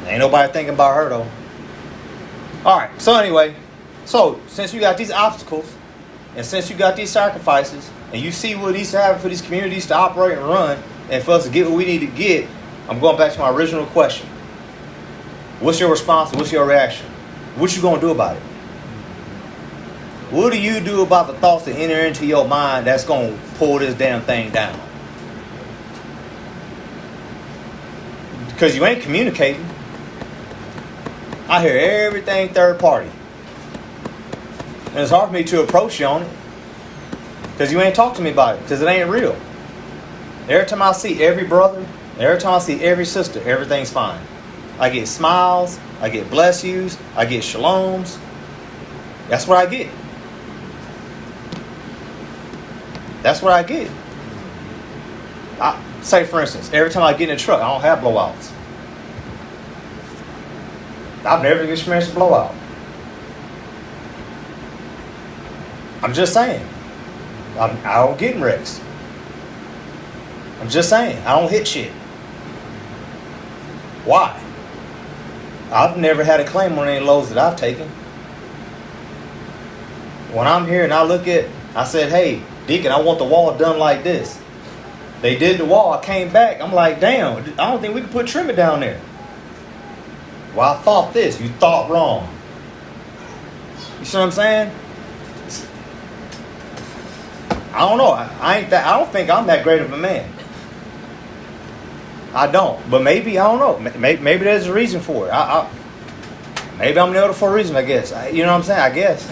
Ain't nobody thinking about her though. All right. So anyway, since you got these obstacles, and since you got these sacrifices, and you see what needs to happen for these communities to operate and run, and for us to get what we need to get, I'm going back to my original question. What's your response? What's your reaction? What you gonna do about it? What do you do about the thoughts that enter into your mind that's gonna pull this damn thing down? Because you ain't communicating. I hear everything third party. And it's hard for me to approach you on it. Because you ain't talked to me about it. Because it ain't real. Every time I see every brother, every time I see every sister, everything's fine. I get smiles, I get bless yous, I get shaloms. That's what I get. That's what I get. Say for instance, every time I get in a truck, I don't have blowouts. I've never experienced a blowout. I'm just saying. I don't get in wrecks. I'm just saying. I don't hit shit. Why? I've never had a claim on any loads that I've taken. When I'm here and I said, hey, Deacon, I want the wall done like this. They did the wall. I came back. I'm like, damn, I don't think we can put trim down there. Well, I thought this. You thought wrong. You see what I'm saying? I don't know. I don't think I'm that great of a man. I don't. But maybe, I don't know. Maybe there's a reason for it. Maybe I'm nailed for a reason, I guess. You know what I'm saying? I guess.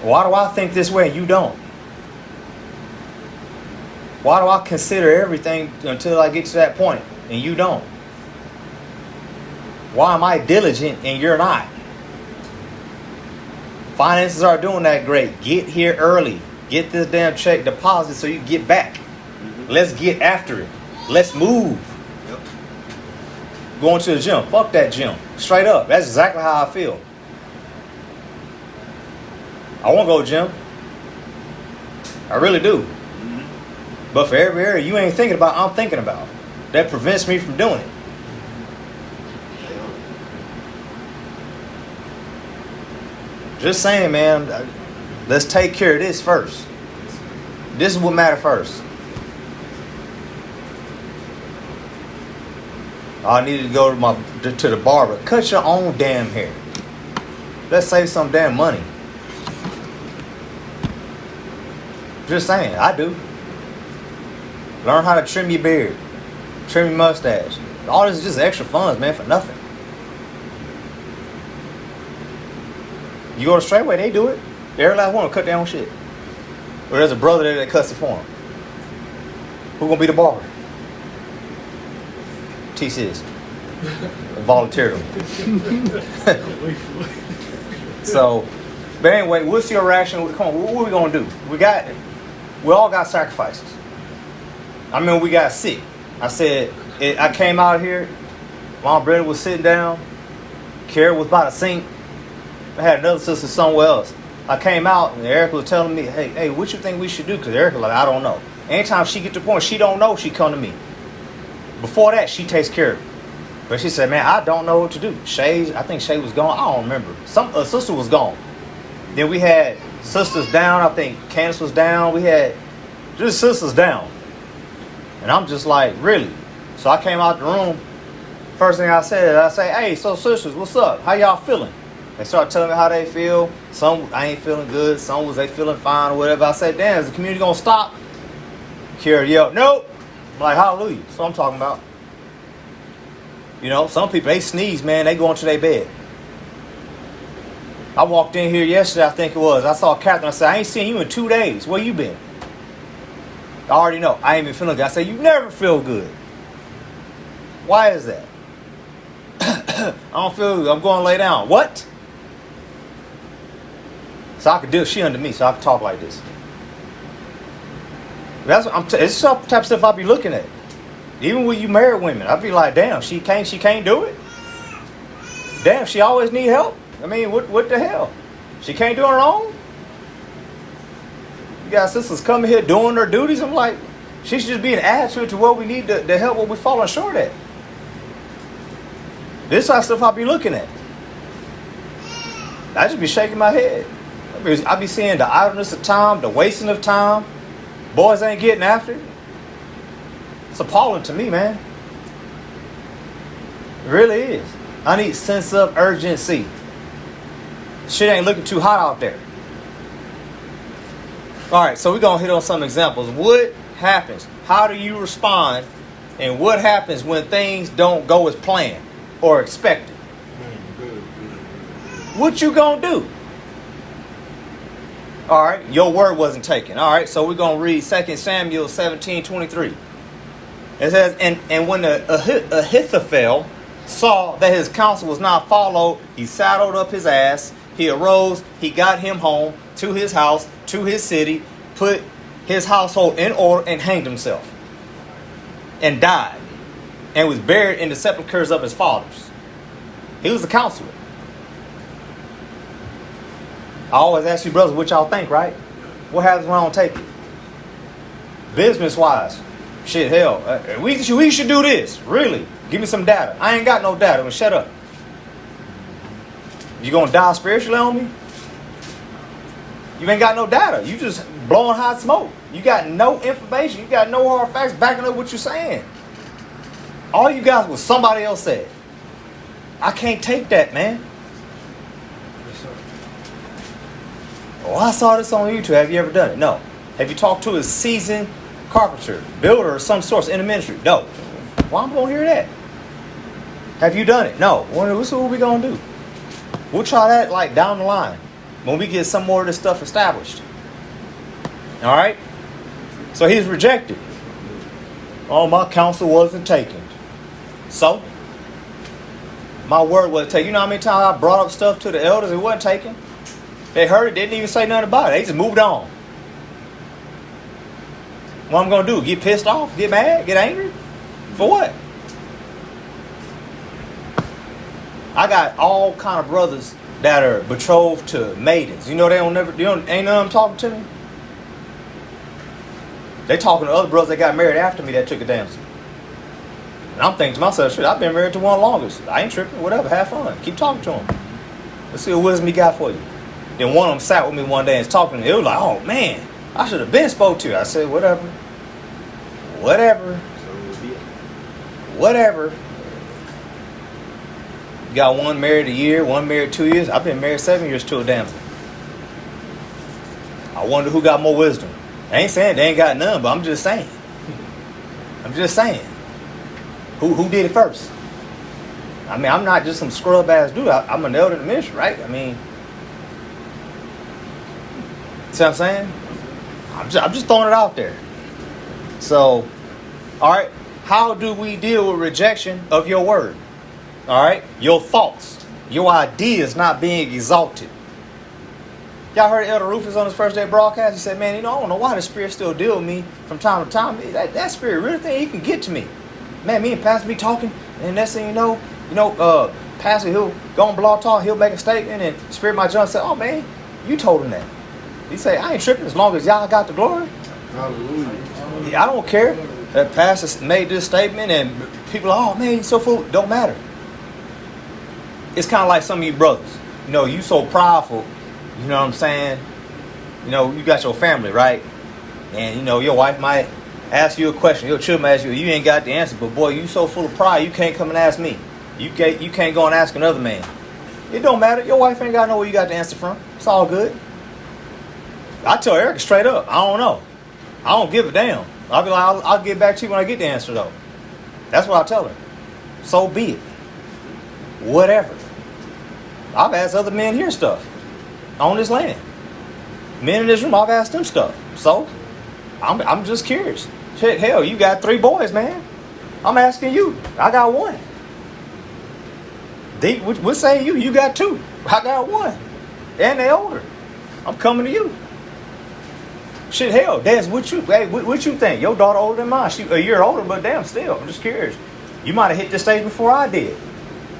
Why do I think this way and you don't? Why do I consider everything until I get to that point and you don't? Why am I diligent and you're not? Finances are doing that great. Get here early. Get this damn check deposit so you get back. Mm-hmm. Let's get after it. Let's move. Yep. Going to the gym. Fuck that gym. Straight up. That's exactly how I feel. I want to go to the gym. I really do. Mm-hmm. But for every area you ain't thinking about, I'm thinking about. That prevents me from doing it. Just saying, man, let's take care of this first. This is what matters first. I needed to go to the barber. Cut your own damn hair. Let's save some damn money. Just saying, I do. Learn how to trim your beard. Trim your mustache. All this is just extra funds, man, for nothing. You go to Straightway, they do it. Every last one will cut their own shit. Or there's a brother there that cuts it for them. Who gonna be the barber? T-Sis. Voluntarily. So, but anyway, what's your reaction? Come on, what are we gonna do? We all got sacrifices. I mean, we got sick. I came out here, my brother was sitting down, Kara was by the sink. I had another sister somewhere else. I came out and Erica was telling me, hey, what you think we should do? Because Erica like, I don't know. Anytime she get to the point she don't know, she come to me. Before that, she takes care of it. But she said, man, I don't know what to do. I think Shay was gone. I don't remember. A sister was gone. Then we had sisters down. I think Candace was down. We had just sisters down. And I'm just like, really? So I came out the room. First thing I said, hey, so sisters, what's up? How y'all feeling? They started telling me how they feel. Some I ain't feeling good. Some was they feeling fine or whatever. I said, damn, is the community gonna stop? Kara yelled, nope. I'm like, hallelujah. That's what I'm talking about. You know, some people, they sneeze, man. They go into their bed. I walked in here yesterday, I think it was. I saw Catherine. I said, I ain't seen you in 2 days. Where you been? I already know. I ain't been feeling good. I said, you never feel good. Why is that? I don't feel good. I'm going to lay down. What? So I could do it. She under me, so I could talk like this. That's what it's some type of stuff I be looking at. Even when you married women, I be like, damn, she can't do it. Damn, she always need help. I mean, what the hell? She can't do it on her own? You got sisters coming here doing their duties. I'm like, she should just be an additive to what we need to help what we're falling short at. This kind of stuff I be looking at. I just be shaking my head. I be seeing the idleness of time, the wasting of time. Boys ain't getting after it. It's appalling to me, man. It really is. I need sense of urgency. Shit ain't looking too hot out there. All right, so we're going to hit on some examples. What happens? How do you respond? And what happens when things don't go as planned or expected? What you going to do? All right, your word wasn't taken. All right, so we're going to read 2 Samuel 17:23. It says, and when Ahithophel saw that his counsel was not followed, he saddled up his ass. He arose, he got him home to his house, to his city, put his household in order, and hanged himself. And died, and was buried in the sepulchres of his fathers. He was a counselor. I always ask you brothers what y'all think, right? What happens when I don't take it? Business-wise, shit, hell, we should do this. Really? Give me some data. I ain't got no data. Well, shut up. You gonna die spiritually on me? You ain't got no data. You just blowing hot smoke. You got no information. You got no hard facts backing up what you're saying. All you got was somebody else said. I can't take that, man. Oh, I saw this on YouTube. Have you ever done it? No. Have you talked to a seasoned carpenter, builder, or some source in the ministry? No. Why am I going to hear that? Have you done it? No. What are we going to do? We'll try that like down the line when we get some more of this stuff established. All right? So he's rejected. Oh, my counsel wasn't taken. So? My word wasn't taken. You know how many times I brought up stuff to the elders? It wasn't taken. They heard it, didn't even say nothing about it. They just moved on. What I'm going to do? Get pissed off? Get mad? Get angry? For what? I got all kind of brothers that are betrothed to maidens. You know ain't none of them talking to me? They talking to other brothers that got married after me that took a damsel. And I'm thinking to myself, shit, I've been married to one longest. I ain't tripping. Whatever. Have fun. Keep talking to them. Let's see what wisdom he got for you. Then one of them sat with me one day and was talking to me. It was like, oh man, I should have been spoke to. I said, whatever. You got one married a year, one married 2 years. I've been married 7 years to a damsel. I wonder who got more wisdom. I ain't saying they ain't got none, but I'm just saying. Who did it first? I mean, I'm not just some scrub ass dude. I'm an elder in the ministry, right? I mean, see what I'm saying? I'm just throwing it out there. So, all right, how do we deal with rejection of your word? All right, your thoughts, your ideas not being exalted. Y'all heard Elder Rufus on his first day broadcast? He said, man, I don't know why the Spirit still deal with me from time to time. That Spirit really think he can get to me. Man, me and Pastor be talking, and next thing you know, Pastor, he'll go on Blog Talk, he'll make a statement, and Spirit might jump and say, oh man, you told him that. He say, I ain't tripping as long as y'all got the glory. Hallelujah. I don't care that Pastor made this statement and people are, oh man, he's so full. Don't matter. It's kind of like some of you brothers. You so prideful. You know what I'm saying? You got your family, right? And, your wife might ask you a question. Your children might ask you, you ain't got the answer. But boy, you so full of pride, you can't come and ask me. You can't go and ask another man. It don't matter. Your wife ain't got to know where you got the answer from. It's all good. I tell Erica straight up, I don't know. I don't give a damn. I'll be like, I'll get back to you when I get the answer, though. That's what I tell her. So be it. Whatever. I've asked other men here stuff on this land. Men in this room, I've asked them stuff. So, I'm just curious. Shit, hell, you got 3 boys, man. I'm asking you. I got 1. What say you? You got 2. I got 1. And they older. I'm coming to you. Shit, hell, Dad, what you think? Your daughter older than mine. She a year older, but damn, still, I'm just curious. You might have hit this stage before I did.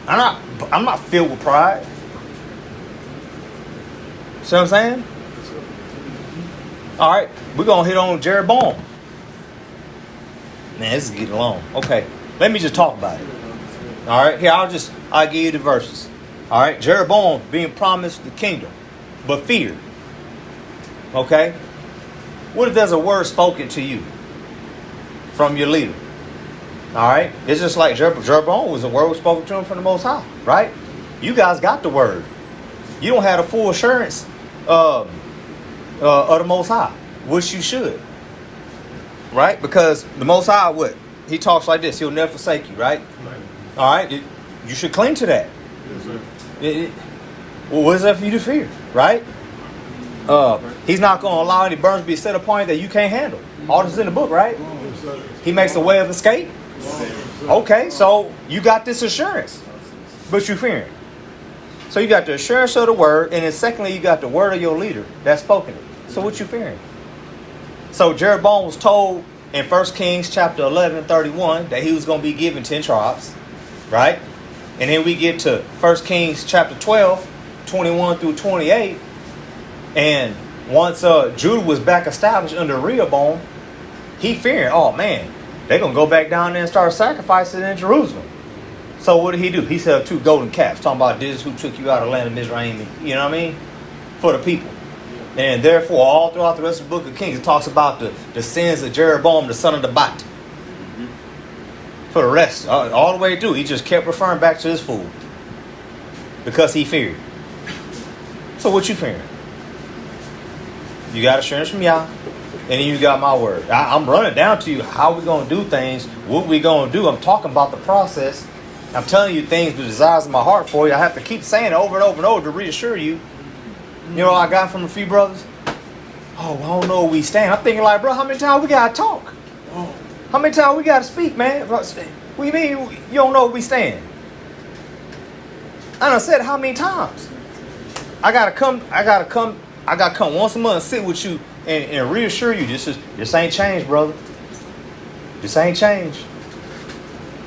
I'm not filled with pride. See what I'm saying? All right, we're going to hit on Jeroboam. Man, this is getting long. Okay, let me just talk about it. All right, here, I'll give you the verses. All right, Jeroboam being promised the kingdom, but feared. Okay? What if there's a word spoken to you from your leader? All right? It's just like Jeroboam was a word spoken to him from the Most High, right? You guys got the word. You don't have the full assurance of the Most High, which you should. Right? Because the Most High, what? He talks like this. He'll never forsake you, right? All right? You should cling to that. Yes, sir. Well, what is that for you to fear, right? He's not going to allow any burdens to be set upon you that you can't handle. All this is in the book, right? Yes, sir. He makes a way of escape. Okay, so you got this assurance, but you fearing. So you got the assurance of the word, and then secondly, you got the word of your leader that's spoken it. So what you fearing? So Jeroboam was told in 1 Kings chapter 11, 31 that he was going to be given 10 tribes, right? And then we get to 1 Kings chapter 12, 21 through 28. And once Judah was back established under Rehoboam, he fearing, oh man, they're going to go back down there and start sacrificing in Jerusalem. So what did he do? He set up 2 golden calves, talking about this is who took you out of the land of Mizraim, you know what I mean? For the people. And therefore, all throughout the rest of the book of Kings, it talks about the sins of Jeroboam, the son of Nebat. For the rest, all the way through, he just kept referring back to this fool. Because he feared. So what you fearing? You got assurance from Yah, and then you got my word. I'm running down to you how we going to do things, what we going to do. I'm talking about the process. I'm telling you things, the desires of my heart for you. I have to keep saying it over and over and over to reassure you. You know what I got from a few brothers? Oh, I don't know where we stand. I'm thinking like, bro, how many times we got to talk? How many times we got to speak, man? What do you mean you don't know where we stand? I done said how many times? I gotta come once a month and sit with you and reassure you this ain't changed, brother. This ain't changed.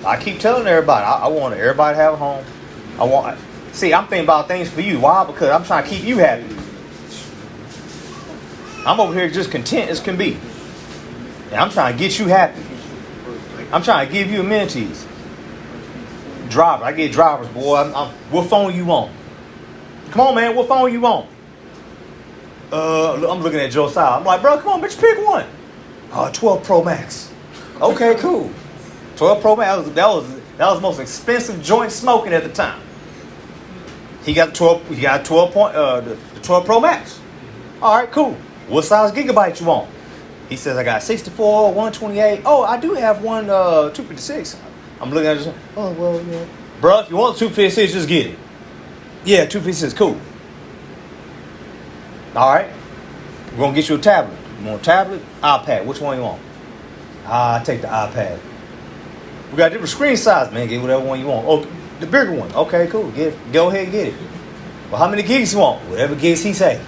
I keep telling everybody, I want everybody to have a home. I'm thinking about things for you. Why? Because I'm trying to keep you happy. I'm over here just content as can be. And I'm trying to get you happy. I'm trying to give you amenities. Driver, I get drivers, boy. What phone you want? Come on, man. What phone you want? I'm looking at Josiah. I'm like, bro, come on, bitch, pick one. 12 Pro Max. Okay, cool. 12 Pro Max. That was the most expensive joint smoking at the time. He got the 12 Pro Max. All right, cool. What size gigabyte you want? He says I got 64, 128. Oh, I do have one 256. I'm looking at it. Oh, well, yeah. Bro, if you want 256, just get it. Yeah, 256, cool. All right. We're going to get you a tablet. You want a tablet? iPad. Which one you want? I take the iPad. We got different screen size, man. Get whatever one you want. Oh, the bigger one. Okay, cool. Go ahead and get it. Well, how many gigs you want? Whatever gigs he say.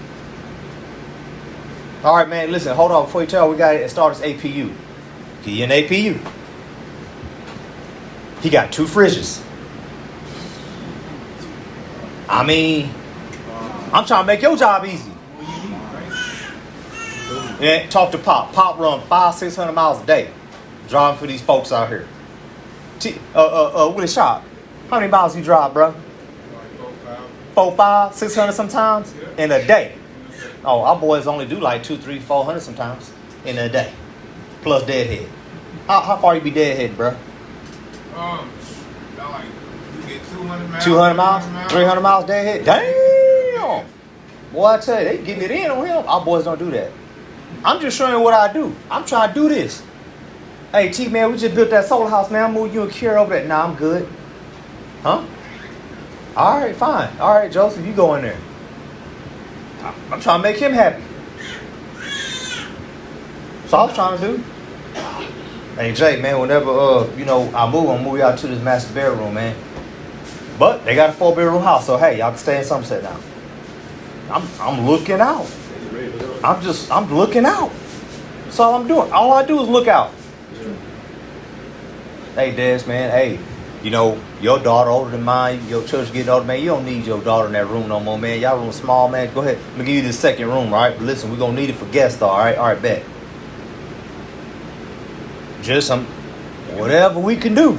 All right, man. Listen, hold on. Before you tell, we got to start this APU. Give you an APU. He got 2 fridges. I mean, I'm trying to make your job easy. And talk to Pop. Pop run 500-600 miles a day, driving for these folks out here. With a shop. How many miles you drive, bro? 4, 5, 600 sometimes in a day. Oh, our boys only do like 200, 300, 400 sometimes in a day, plus deadhead. How far you be deadhead, bro? Like you get 200 miles. 200 miles, 300 miles deadhead. Damn. Boy, I tell you, they getting it in on him. Our boys don't do that. I'm just showing you what I do. I'm trying to do this. Hey, T, man, we just built that solar house, man. I'll move you and Kira over there. Nah, I'm good. Huh? All right, fine. All right, Joseph, you go in there. I'm trying to make him happy. That's all I'm trying to do. Hey, Jay, man, whenever, I move you out to this master bedroom, man. But they got a 4-bedroom house, so hey, y'all can stay in Somerset now. I'm looking out. I'm looking out. That's all I'm doing. All I do is look out. Hey, Des, man, hey, You know, your daughter older than mine, your children getting older, man. You don't need your daughter in that room no more, man. Y'all room small, man. Go ahead. I'm gonna give you this second room, all right? But listen, we're gonna need it for guests, all right? All right, bet. Just some whatever we can do.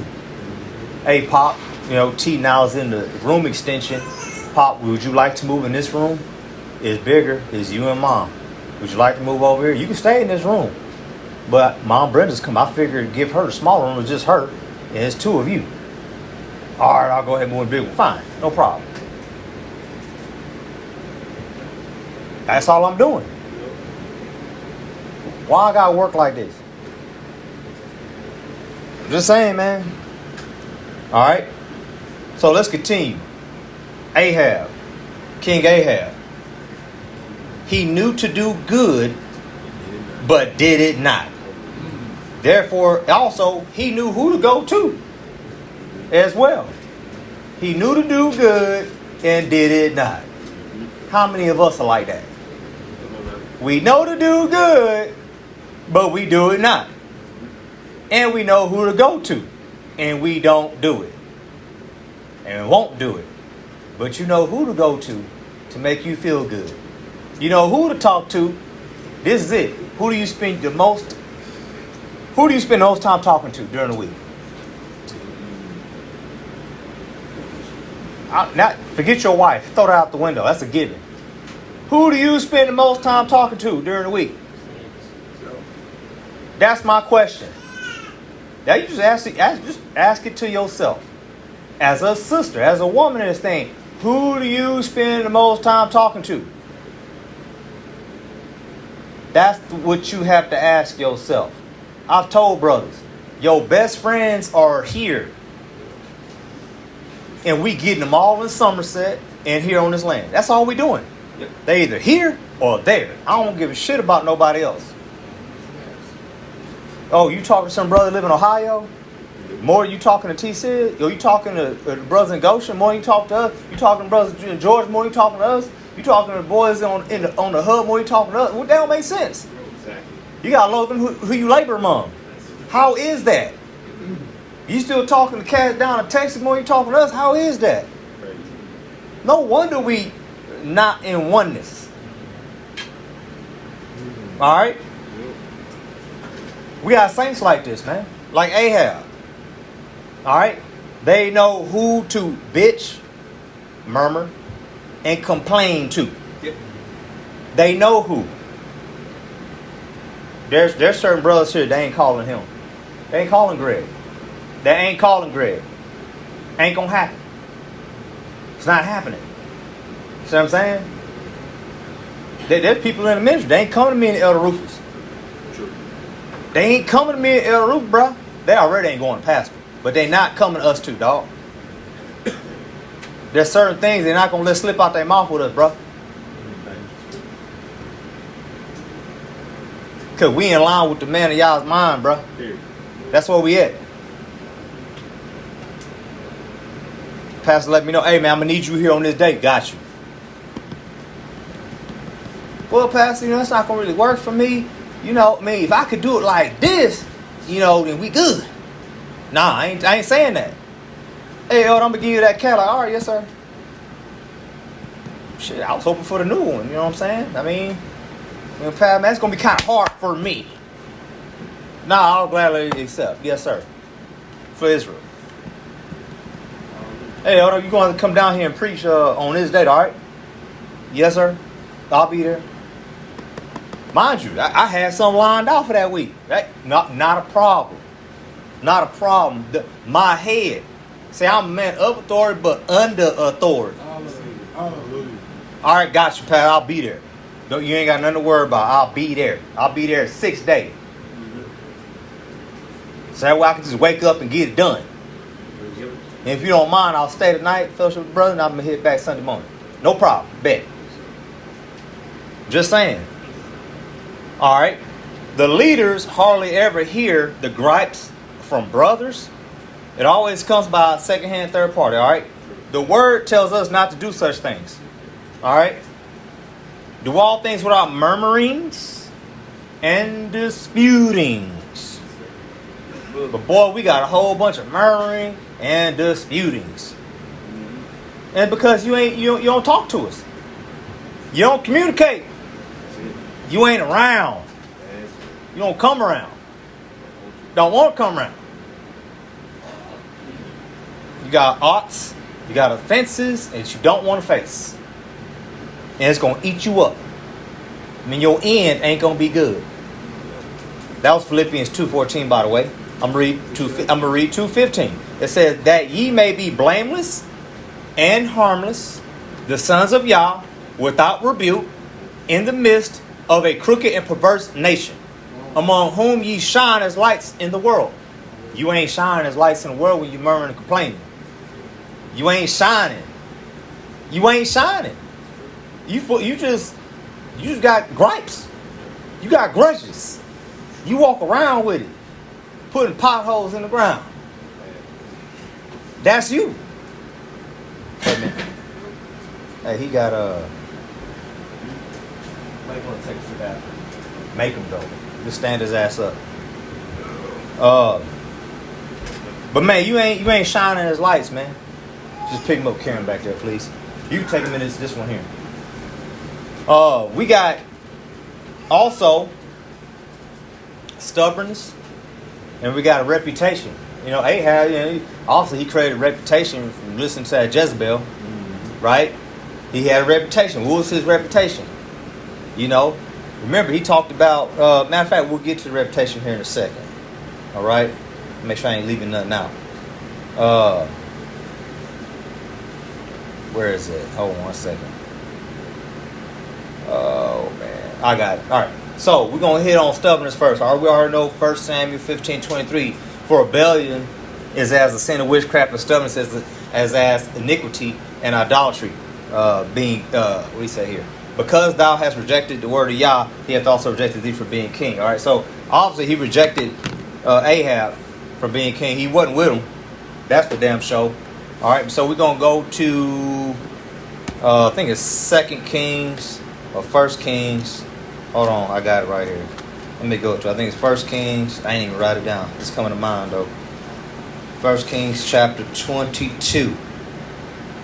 Hey, Pop, you know, T now's in the room extension. Pop, would you like to move in this room? It's bigger. It's you and Mom. Would you like to move over here? You can stay in this room. But Mom Brenda's come. I figured give her the smaller room. It's just her. And it's two of you. All right, I'll go ahead and move in the big one. Fine. No problem. That's all I'm doing. Why I gotta work like this? I'm just saying, man. All right. So let's continue. Ahab. King Ahab. He knew to do good, but did it not. Therefore, also, he knew who to go to as well. He knew to do good and did it not. How many of us are like that? We know to do good, but we do it not. And we know who to go to, and we don't do it. And we won't do it. But you know who to go to make you feel good. You know who to talk to. This is it. Who do you spend the most time talking to during the week? Not forget your wife. Throw that out the window. That's a given. Who do you spend the most time talking to during the week? That's my question. Now you just ask it to yourself. As a sister, as a woman in this thing, who do you spend the most time talking to? That's what you have to ask yourself. I've told brothers, your best friends are here. And we getting them all in Somerset and here on this land. That's all we doing. Yep. They either here or there. I don't give a shit about nobody else. Oh, you talking to some brother live in Ohio? More you talking to T-Sid? Or you talking to brothers in Goshen? More you talk to us? You talking to brothers in Georgia? More you talking to us? You talking to boys on the hub? More you talking to us? Well, that don't make sense. Exactly. You got to love them who you labor among. How is that? You still talking to cats down in Texas? More you talking to us? How is that? No wonder we not in oneness. All right? We got saints like this, man. Like Ahab. All right? They know who to bitch, murmur, and complain to. Yep. They know who. There's certain brothers here, they ain't calling him. They ain't calling Greg. They ain't calling Greg. Ain't gonna happen. It's not happening. See what I'm saying? There's people in the ministry. They ain't coming to me and Elder Rufus. True. They ain't coming to me and Elder Rufus, bro. They already ain't going to pastor. But they not coming to us too, dog. There's certain things they're not gonna let slip out their mouth with us, bro. Cause we in line with the man of y'all's mind, bro. That's where we at. Pastor let me know, hey man, I'm gonna need you here on this day. Got you. Well, Pastor, that's not gonna really work for me. I mean, if I could do it like this, then we good. Nah, I ain't saying that. Hey, I'm gonna give you that cat. Like, all right, yes, sir. Shit, I was hoping for the new one. You know what I'm saying? I mean, Pat, man, it's gonna be kind of hard for me. Nah, I'll gladly accept. Yes, sir. For Israel. Hey, Elder, you going to come down here and preach on this date, all right? Yes, sir. I'll be there. Mind you, I had something lined out for that week. Right? Not a problem. Not a problem. My head. Say I'm a man of authority, but under authority. Hallelujah. All right, got you, Pat. I'll be there. No, you ain't got nothing to worry about. I'll be there. I'll be there 6 days. So that way I can just wake up and get it done. And if you don't mind, I'll stay tonight, fellowship with the brother, and I'm going to hit back Sunday morning. No problem. Bet. Just saying. All right. The leaders hardly ever hear the gripes from brothers. It always comes by second-hand, third party. All right. The word tells us not to do such things. All right. Do all things without murmurings and disputings. But boy, we got a whole bunch of murmuring and disputings. And because you don't talk to us. You don't communicate. You ain't around. You don't come around. Don't want to come around. You got oughts, you got offenses that you don't want to face. And it's going to eat you up. I mean, your end ain't going to be good. That was Philippians 2:14, by the way. I'm going to read 2:15. It says, that ye may be blameless and harmless, the sons of Yah, without rebuke, in the midst of a crooked and perverse nation, among whom ye shine as lights in the world. You ain't shining as lights in the world when you murmuring and complaining. You ain't shining. You ain't shining. You just got gripes. You got grudges. You walk around with it, putting potholes in the ground. That's you. Wait a minute. Hey, he got Might want to take us to that. Make him go. Just stand his ass up. But man, you ain't shining as lights, man. Just pick him up, Karen, back there, please. You can take him in this one here. We got also stubbornness, and we got a reputation. You know, Ahab, also he created a reputation from listening to that Jezebel, right? He had a reputation. What was his reputation? You know, remember he talked about, matter of fact, we'll get to the reputation here in a second. All right? Make sure I ain't leaving nothing out. Where is it? Hold on 1 second. Oh, man. I got it. All right. So, we're going to hit on stubbornness first. All right, we already know 1 Samuel 15:23. For rebellion is as a sin of witchcraft, and stubbornness as iniquity and idolatry. What do you say here? Because thou hast rejected the word of Yah, he hath also rejected thee from being king. All right, so obviously he rejected Ahab from being king. He wasn't with him. That's for damn sure. All right, so we're going to go to, I think it's 2 Kings or 1 Kings. Hold on, I got it right here. Let me go to, I think it's 1 Kings. I ain't even write it down. It's coming to mind, though. 1 Kings chapter 22.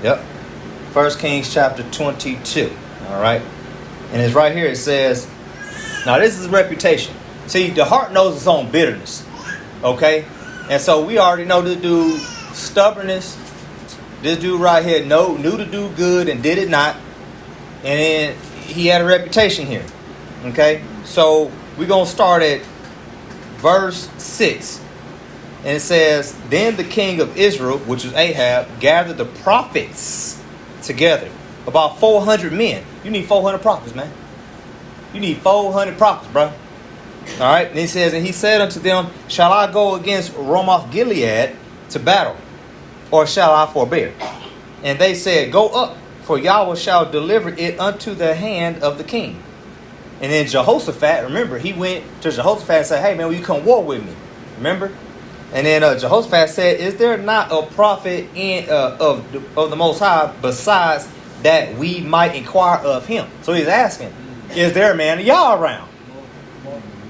Yep. 1 Kings chapter 22. All right. And it's right here. It says, now this is reputation. See, the heart knows its own bitterness. Okay. And so we already know this dude, stubbornness. This dude right here knew to do good and did it not. And then he had a reputation here. Okay. So we're going to start at verse 6. And it says, then the king of Israel, which was Ahab, gathered the prophets together. About 400 men. You need 400 prophets, man. You need 400 prophets, bro. All right. And he says, and he said unto them, shall I go against Ramoth Gilead to battle, or shall I forbear? And they said, go up, for Yahweh shall deliver it unto the hand of the king. And then Jehoshaphat, remember, he went to Jehoshaphat and said, hey, man, will you come war with me? Remember? And then Jehoshaphat said, is there not a prophet of the Most High besides that we might inquire of him? So he's asking, is there a man of Yah around?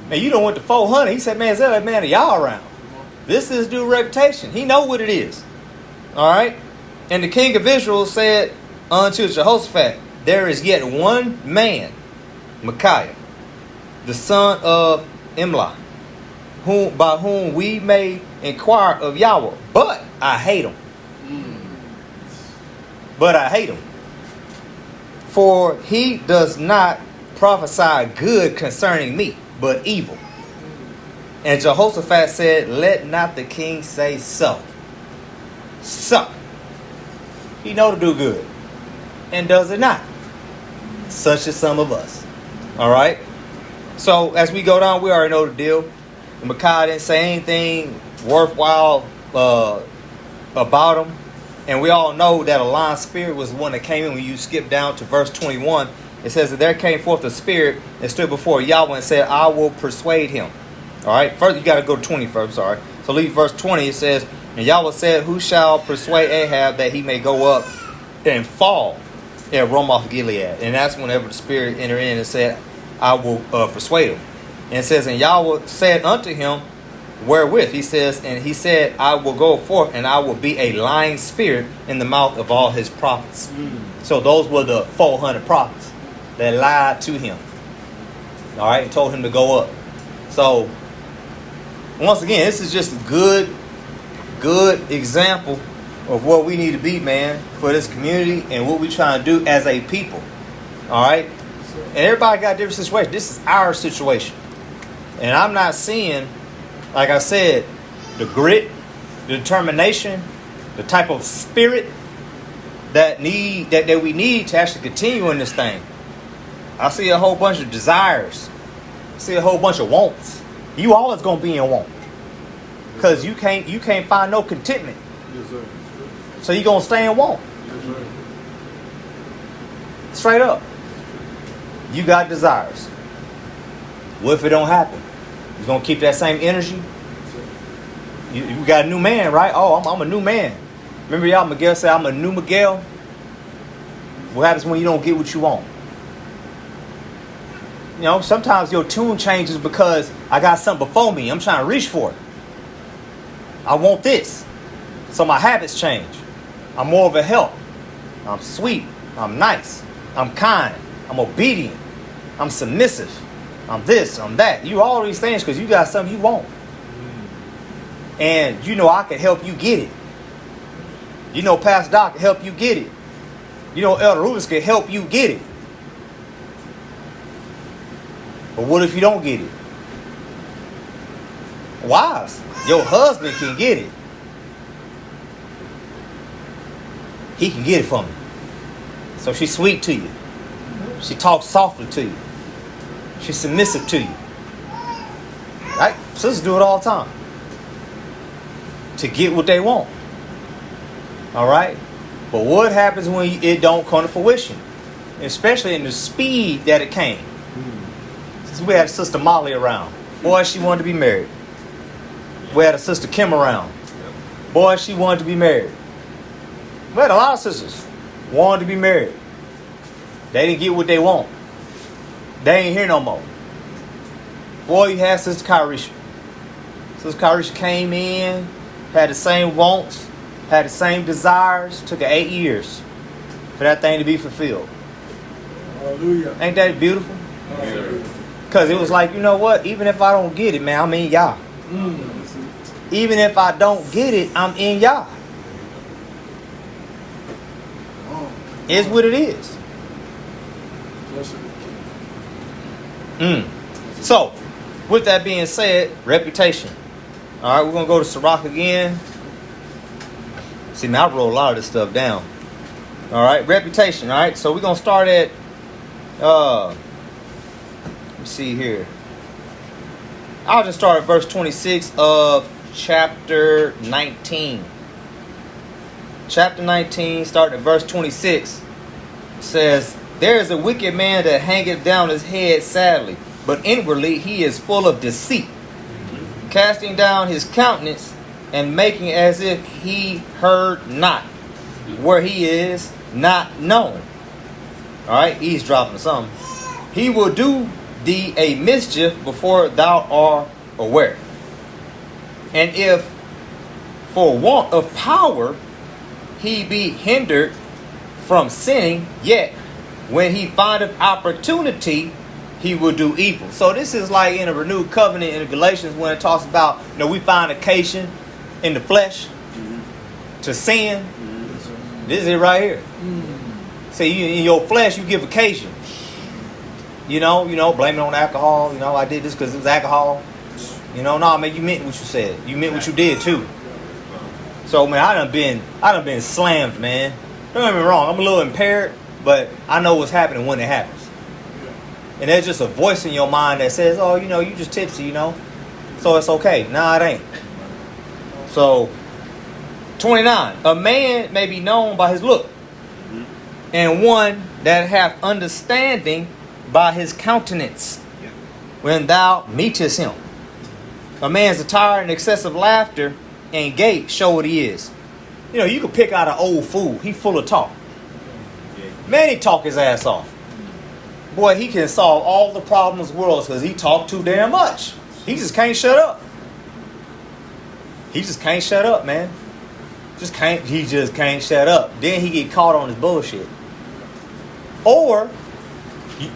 Man, you don't went to 400. He said, man, is there a man of Yah around? This is dude's reputation. He know what it is. All right. And the king of Israel said unto Jehoshaphat, there is yet one man, Micaiah, the son of Imlah, by whom we may inquire of Yahweh, but I hate him. But I hate him. For he does not prophesy good concerning me, but evil. And Jehoshaphat said, let not the king say so. So, he know to do good, and does it not. Such as some of us. All right? So, as we go down, we already know the deal. Micaiah didn't say anything worthwhile about him. And we all know that a lying spirit was the one that came in. When you skip down to verse 21, it says that there came forth a spirit and stood before Yahweh and said, I will persuade him. All right, first you got to go to 20 first, sorry. So leave verse 20, it says, and Yahweh said, who shall persuade Ahab that he may go up and fall at Ramoth Gilead? And that's whenever the spirit entered in and said, I will persuade him. And it says, and Yahweh said unto him, wherewith. He says, and he said, I will go forth and I will be a lying spirit in the mouth of all his prophets. So those were the 400 prophets that lied to him. All right, and told him to go up. So once again, this is just a good example of what we need to be, man, for this community and what we're trying to do as a people. All right. And everybody got different situations. This is our situation. And I'm not seeing, like I said, the grit, the determination, the type of spirit that we need to actually continue in this thing. I see a whole bunch of desires. I see a whole bunch of wants. You always gonna be in want. Because you can't find no contentment. Yes, sir. So you gonna stay in want. Yes, sir. Straight up. You got desires. What if it don't happen? You gonna keep that same energy? You got a new man, right? Oh, I'm a new man. Remember y'all, Miguel said, I'm a new Miguel. What happens when you don't get what you want? You know, sometimes your tune changes because I got something before me. I'm trying to reach for it. I want this. So my habits change. I'm more of a help. I'm sweet. I'm nice. I'm kind. I'm obedient. I'm submissive. I'm this. I'm that. You all these things because you got something you want. And you know I can help you get it. You know Pastor Doc can help you get it. You know Elder Rubens can help you get it. But what if you don't get it? Wives, your husband can get it. He can get it from you. So she's sweet to you. She talks softly to you. She's submissive to you. Right? Sisters do it all the time. To get what they want. All right? But what happens when it don't come to fruition? Especially in the speed that it came. Since we had Sister Molly around. Boy, she wanted to be married. We had a Sister Kim around. Boy, she wanted to be married. We had a lot of sisters wanted to be married. They didn't get what they want. They ain't here no more. Boy, you had Sister Kyrisha. Sister Kyrisha came in, had the same wants, had the same desires. Took her 8 years for that thing to be fulfilled. Hallelujah. Ain't that beautiful? Hallelujah. Because it was like, you know what? Even if I don't get it, man, I'm in y'all. Even if I don't get it, I'm in y'all. It's what it is. So, with that being said, reputation. All right, we're going to go to Sirach again. See, man, I wrote a lot of this stuff down. All right, reputation. All right, so we're going to start at, let me see here. I'll just start at verse 26 of chapter 19. Chapter 19, starting at verse 26, says, there is a wicked man that hangeth down his head sadly, but inwardly he is full of deceit, casting down his countenance and making as if he heard not, where he is not known. All right, eavesdropping something. He will do thee a mischief before thou art aware. And if for want of power he be hindered from sinning, yet when he findeth opportunity, he will do evil. So this is like in a renewed covenant in Galatians when it talks about, you know, we find occasion in the flesh to sin. This is it right here. See, you, in your flesh, you give occasion. You know, blame it on alcohol. You know, I did this because it was alcohol. You know, no, man, you meant what you said. You meant what you did too. So, man, I done been slammed, man. Don't get me wrong, I'm a little impaired, but I know what's happening when it happens. And there's just a voice in your mind that says, oh, you know, you just tipsy, you know, so it's okay. Nah, it ain't. So, 29, a man may be known by his look, and one that hath understanding by his countenance, when thou meetest him. A man's attire and excessive laughter and gait show what he is. You know, you can pick out an old fool. He full of talk. Man, he talk his ass off. Boy, he can solve all the problems in the world because he talk too damn much. He just can't shut up. He just can't shut up, man. He just can't shut up. Then he get caught on his bullshit. Or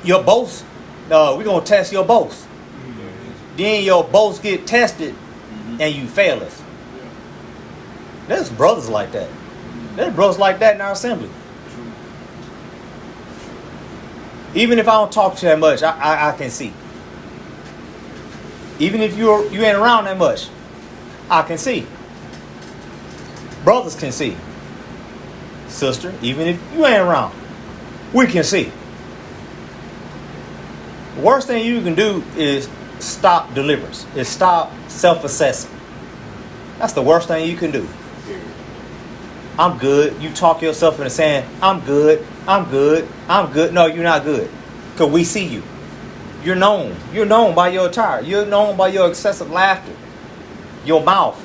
your boast, we're going to test your boast. Then your boast get tested and you fail us. There's brothers like that. There's brothers like that in our assembly. Even if I don't talk to you that much, I can see. Even if you ain't around that much, I can see. Brothers can see. Sister, even if you ain't around, we can see. The worst thing you can do is stop deliverance. Is stop self-assessing. That's the worst thing you can do. I'm good. You talk yourself into saying, I'm good. I'm good. I'm good. No, you're not good. Because we see you. You're known. You're known by your attire. You're known by your excessive laughter. Your mouth.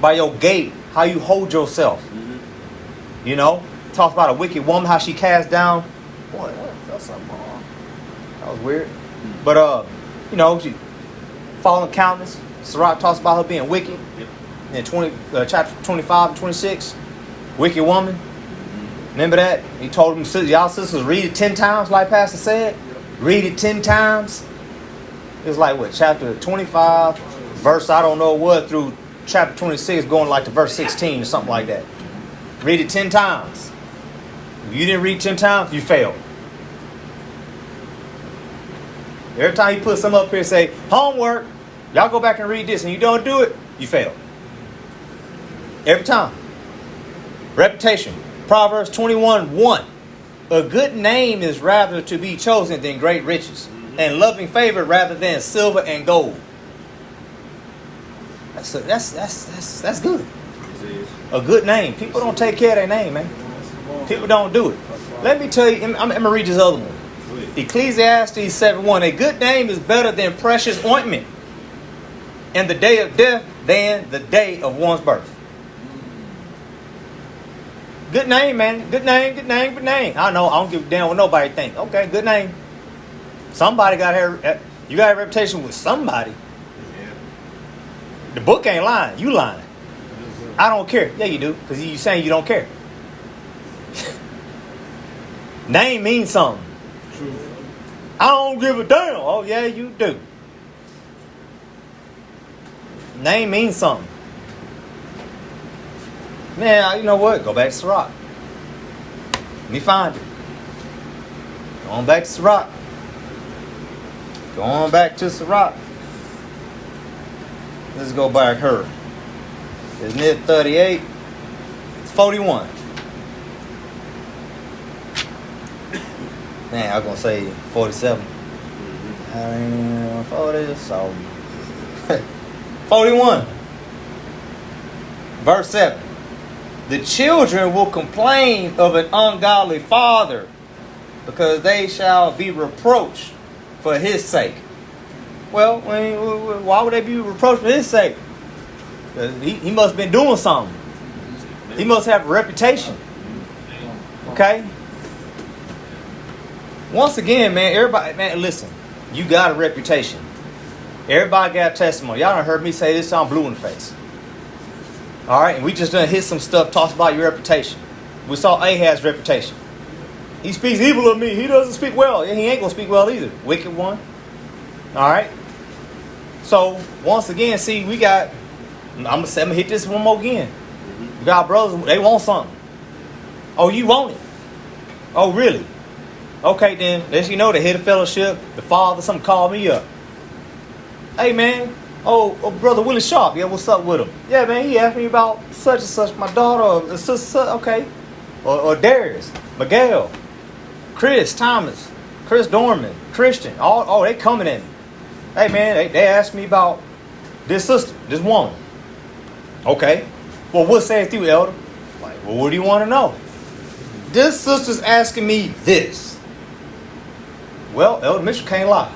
By your gait. How you hold yourself. You know? Talks about a wicked woman. How she cast down. Boy, that felt something wrong. That was weird. But, you know, she fallen countenance. Sirach talks about her being wicked. In chapter 25 and 26. Wicked woman. Remember that? He told them, y'all sisters, read it 10 times, like Pastor said. Read it 10 times. It was like, what, chapter 25, verse, I don't know what, through chapter 26, going like to verse 16 or something like that. Read it 10 times. If you didn't read 10 times, you failed. Every time you put some up here and say, homework, y'all go back and read this, and you don't do it, you fail. Every time. Reputation. Proverbs 21:1. A good name is rather to be chosen than great riches, and loving favor rather than silver and gold. That's good. A good name. People don't take care of their name, man. People don't do it. Let me tell you, I'm going to read this other one. Ecclesiastes 7:1. A good name is better than precious ointment, and the day of death than the day of one's birth. Good name, man. Good name, good name, good name. I know, I don't give a damn what nobody think. Okay, good name. Somebody you got a reputation with somebody. The book ain't lying. You lying. I don't care. Yeah, you do. Because you saying you don't care. Name means something. True. I don't give a damn. Oh, yeah, you do. Name means something. Man, you know what? Go back to Sirach. Let me find it. Going back to Sirach. Going back to Sirach. Let's go back here. Isn't it 38? It's 41. Man, I was going to say 47. I mean, 40, so 41. Verse 7. The children will complain of an ungodly father, because they shall be reproached for his sake. Well, why would they be reproached for his sake? He must have been doing something. He must have a reputation. Okay? Once again, man, everybody, man, listen. You got a reputation. Everybody got a testimony. Y'all done heard me say this, so I'm blue in the face. All right, and we just done hit some stuff, talks about your reputation. We saw Ahab's reputation. He speaks evil of me. He doesn't speak well. He ain't going to speak well either. Wicked one. All right. So, once again, see, we got, I'm going to hit this one more again. We got brothers, they want something. Oh, you want it? Oh, really? Okay, then, let you know, the head of fellowship, the father, something called me up. Hey, man. Oh, Brother Willie Sharp. Yeah, what's up with him? Yeah, man, he asked me about such and such, my daughter, or sister, okay. Or Darius, Miguel, Chris, Thomas, Chris Dorman, Christian. They coming in. Hey, man, they asked me about this sister, this woman. Okay. Well, what saith you, elder? Like, well, what do you want to know? This sister's asking me this. Well, Elder Mitchell can't lie.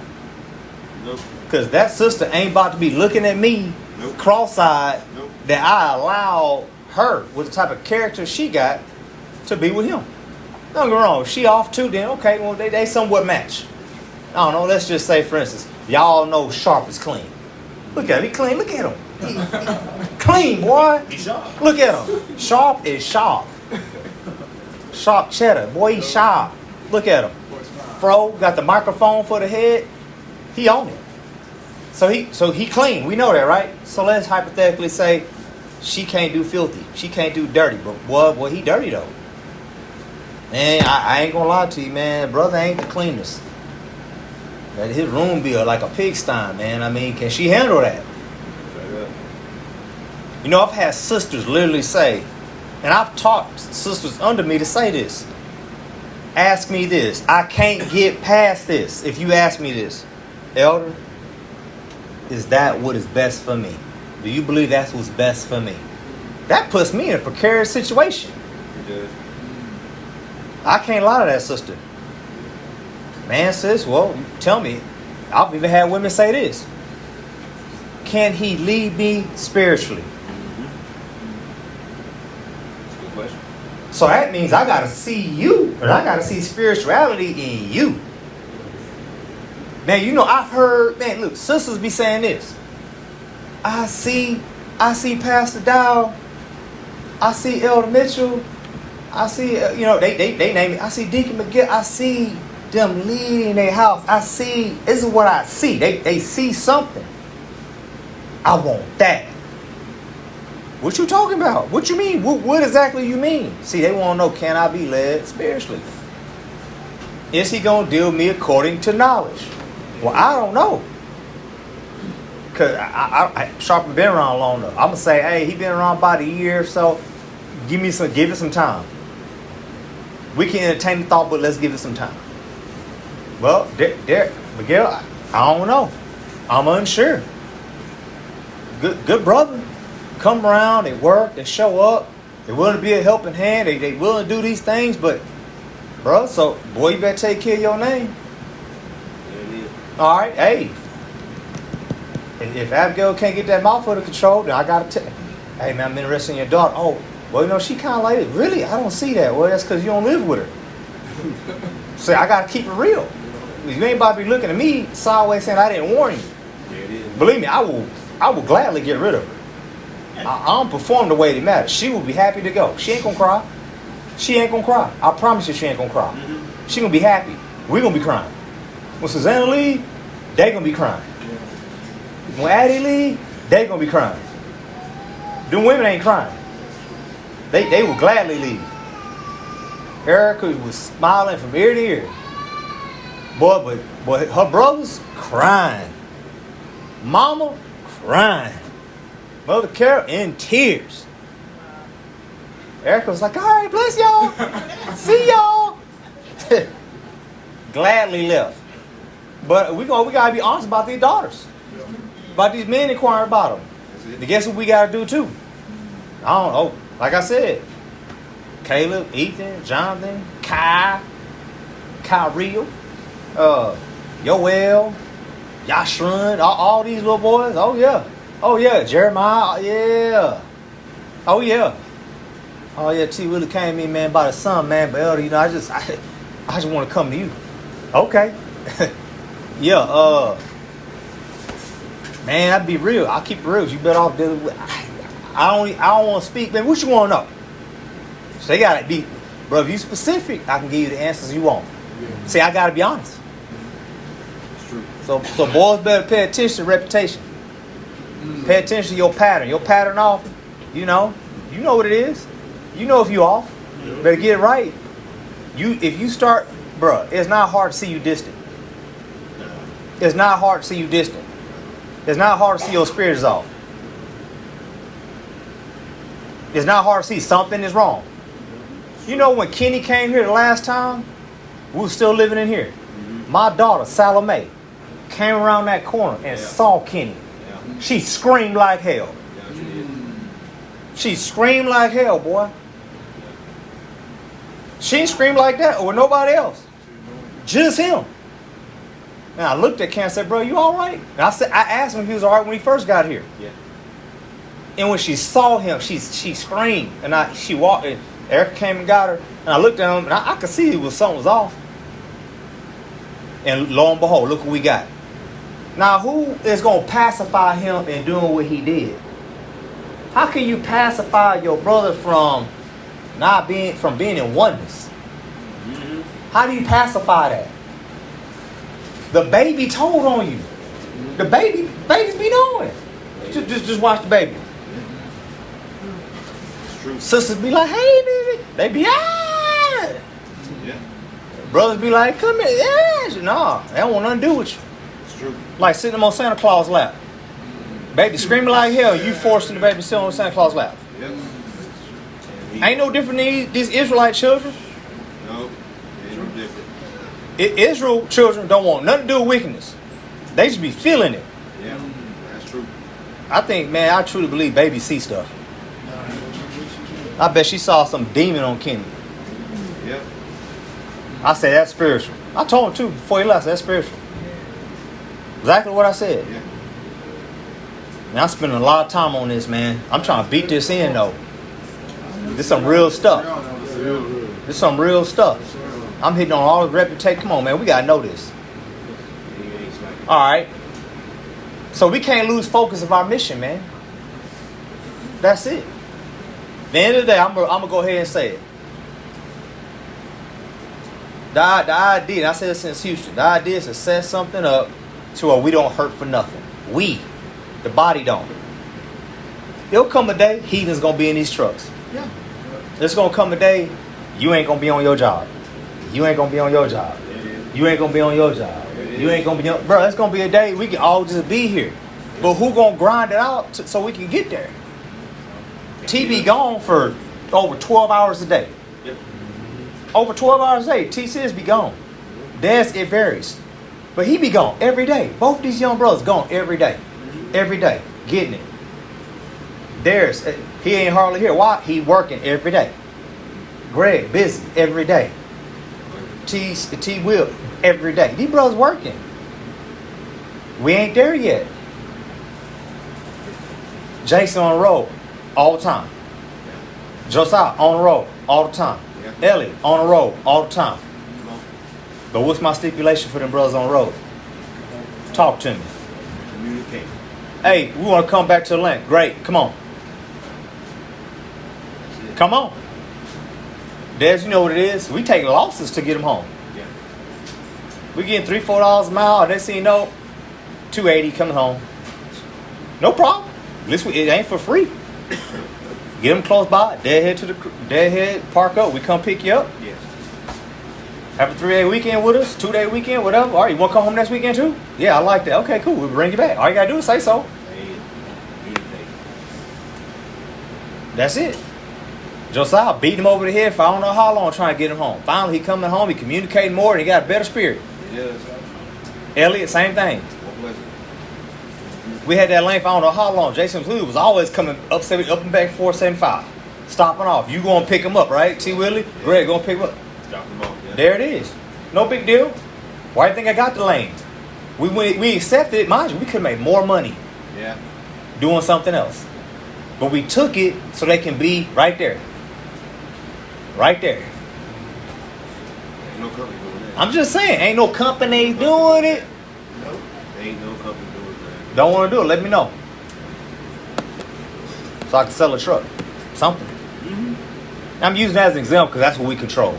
Nope. Because that sister ain't about to be looking at me cross-eyed that I allow her, with the type of character she got, to be with him. Don't get me wrong. If she off too, then okay, well, they somewhat match. I don't know. Let's just say, for instance, y'all know Sharp is clean. Look at him. He clean. Look at him. clean, boy. He's sharp. Look at him. Sharp is sharp. Sharp cheddar. Boy, he's sharp. Look at him. Fro, got the microphone for the head. He on it. So he clean. We know that, right? So let's hypothetically say she can't do filthy. She can't do dirty. But boy, he dirty though. Man, I ain't gonna lie to you, man. Brother ain't the cleanest. That his room be like a pigsty, man. I mean, can she handle that? You know, I've had sisters literally say, and I've taught sisters under me to say this. Ask me this. I can't get past this. If you ask me this, elder, is that what is best for me? Do you believe that's what's best for me? That puts me in a precarious situation. It does. I can't lie to that sister. Man, sis, well, tell me. I've even had women say this. Can he lead me spiritually? Good question. So that means I got to see you, and I got to see spirituality in you. Man, you know, I've heard, man, look, sisters be saying this. I see Pastor Dow. I see Elder Mitchell. I see, they name it. I see Deacon McGill. I see them leading their house. I see, this is what I see. They see something. I want that. What you talking about? What you mean? What exactly you mean? See, they want to know, can I be led spiritually? Is he going to deal with me according to knowledge? Well, I don't know. Because I Sharp been around long enough. I'm going to say, hey, he been around about a year, so give it some time. We can entertain the thought, but let's give it some time. Well, Miguel, I don't know. I'm unsure. Good brother. Come around, they work, they show up, they willing to be a helping hand, they willing to do these things, but bro, so boy, you better take care of your name. All right, hey. If Abigail can't get that mouth under control, then I gotta tell. Hey man, I'm interested in your daughter. Oh, well, you know she kind of like it. Really, I don't see that. Well, that's because you don't live with her. So I gotta keep it real. You ain't about to be looking at me sideways saying I didn't warn you. Believe me, I will gladly get rid of her. I don't perform the way it matters. She will be happy to go. She ain't gonna cry. She ain't gonna cry. I promise you, she ain't gonna cry. Mm-hmm. She gonna be happy. We gonna be crying. When Susanna leave, they gonna be crying. When Addie leave, they gonna be crying. Them women ain't crying. They will gladly leave. Erica was smiling from ear to ear. Boy, but her brothers crying. Mama crying. Mother Carol in tears. Erica was like, all right, bless y'all. See y'all. Gladly left. But we gotta be honest about these daughters. About these men inquiring about them. And guess what we gotta do too? I don't know. Like I said, Caleb, Ethan, Jonathan, Kai, Kyriel, Yoel, Yashrun, all these little boys. Oh yeah, Jeremiah. Yeah. Oh yeah. T really came to me, man, about his son, man. But elder, I just want to come to you. Okay. Yeah. Man, I'd be real. I'll keep it real. You better off dealing with. I don't want to speak, man. What you want to know? So they gotta be, bro. If you specific, I can give you the answers you want. Yeah. See, I gotta be honest. It's true. So boys better pay attention to reputation. Pay attention to your pattern. Your pattern off, you know what it is. You know if you off. Yeah. Better get it right. If you start, bruh, it's not hard to see you distant. It's not hard to see you distant. It's not hard to see your spirit is off. It's not hard to see something is wrong. You know when Kenny came here the last time, we were still living in here. Mm-hmm. My daughter, Salome, came around that corner and saw Kenny. Yeah. She screamed like hell. Yeah, she did. She screamed like hell, boy. She didn't scream like that or nobody else. Just him. And I looked at Ken and said, bro, you all right? And I asked him if he was all right when he first got here. Yeah. And when she saw him, she screamed. And she walked, and Erica came and got her. And I looked at him, and I could see something was off. And lo and behold, look what we got. Now, who is going to pacify him in doing what he did? How can you pacify your brother from being in oneness? How do you pacify that? The baby told on you. The babies be knowing. Just watch the baby. It's true. Sisters be like, hey baby. They be Yeah. Brothers be like, come here. Yeah. No, they don't want nothing to do with you. It's true. Like sitting them on Santa Claus lap. Baby screaming like hell. You forcing the baby to sit on Santa Claus lap. Yep. Ain't no different than these Israelite children. No. Ain't no different. Israel children don't want nothing to do with wickedness. They just be feeling it. Yeah. That's true. I think, man, I truly believe babies see stuff. I bet she saw some demon on Kenny. Yep. I said, that's spiritual. I told him too before he left, that's spiritual. Exactly what I said. Yeah. And I'm spending a lot of time on this, man. I'm trying to beat this in, though. This some real stuff. This some real stuff. I'm hitting on all the reputation. Come on, man. We got to know this. All right. So we can't lose focus of our mission, man. That's it. At the end of the day, I'm gonna go ahead and say it. The idea, and I said it since Houston, the idea is to set something up to where we don't hurt for nothing. We, the body don't. There'll come a day, heathens gonna be in these trucks. Yeah. There's gonna come a day, you ain't gonna be on your job. You ain't gonna be on your job. You ain't gonna be on your job. You ain't gonna be on, bro, it's gonna be a day we can all just be here. But who gonna grind it out so we can get there? T be gone for over 12 hours a day. Yep. Over 12 hours a day, T-Sis be gone. Des, it varies. But he be gone every day. Both these young brothers gone every day. Every day. Getting it. Darius, he ain't hardly here. Why? He working every day. Greg, busy every day. T Will, every day. These brothers working. We ain't there yet. Jason on the road all the time. Josiah on the road all the time. Yeah. Ellie on the road all the time. But what's my stipulation for them brothers on the road? Talk to me. Communicate. Hey, we want to come back to Atlanta. Great, come on. Come on. Des, you know what it is? We take losses to get them home. Yeah. We getting $3-4 a mile. And they see no $280 coming home. No problem. At least it ain't for free. Get them close by. Deadhead, park up. We come pick you up. Yes. Have a 3-day weekend with us, 2-day weekend, whatever. All right, you want to come home next weekend too? Yeah, I like that. Okay, cool. We'll bring you back. All you got to do is say so. Communicate. That's it. Josiah beat him over the head for I don't know how long trying to get him home. Finally, he coming home. He communicating more and he got a better spirit. Yes. Elliot, same thing. What was it? We had that lane for I don't know how long. Jason Blue was always coming up and back 475. Stopping off. You going to pick him up, right? T. Willie? Greg going to pick him up. Drop them off. Yeah. There it is. No big deal. Why do you think I got the lane? We accepted it. Mind you, we could have made more money Yeah. doing something else. But we took it so they can be right there. Right there. Ain't no company doing that. I'm just saying, ain't no company doing it. Nope. Ain't no company doing that. Don't want to do it, let me know. So I can sell a truck. Something. I'm using that as an example because that's what we control.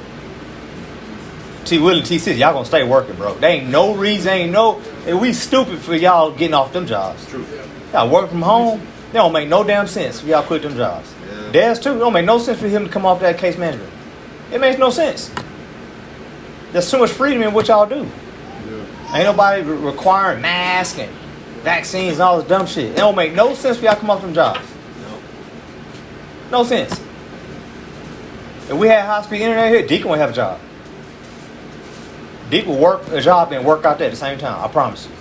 T. Will and T. City, y'all gonna stay working, bro. There ain't no reason, we stupid for y'all getting off them jobs. It's true. Y'all work from home, they don't make no damn sense for y'all quit them jobs. Yeah. Des too, it don't make no sense for him to come off that case management. It makes no sense. There's too much freedom in what y'all do. Yeah. Ain't nobody requiring masks and vaccines and all this dumb shit. It don't make no sense for y'all to come off them jobs. No. No sense. If we had high-speed internet here, Deacon would have a job. Deacon would work a job and work out there at the same time. I promise you.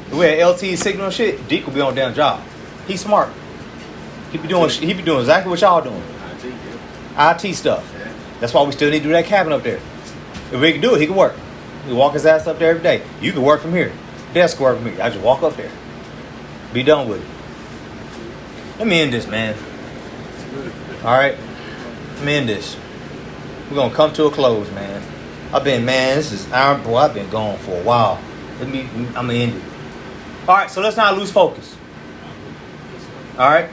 If we had LTE signal and shit, Deacon would be on a damn job. He's smart. He be doing exactly what y'all doing. IT, yeah. IT stuff. Yeah. That's why we still need to do that cabin up there. If we can do it, he can work. He can walk his ass up there every day. You can work from here. Desk work from here. I just walk up there. Be done with it. Let me end this, man. All right? Let me end this. We're going to come to a close, man. This is Iron Boy. I've been gone for a while. I'm going to end it. All right, so let's not lose focus. All right?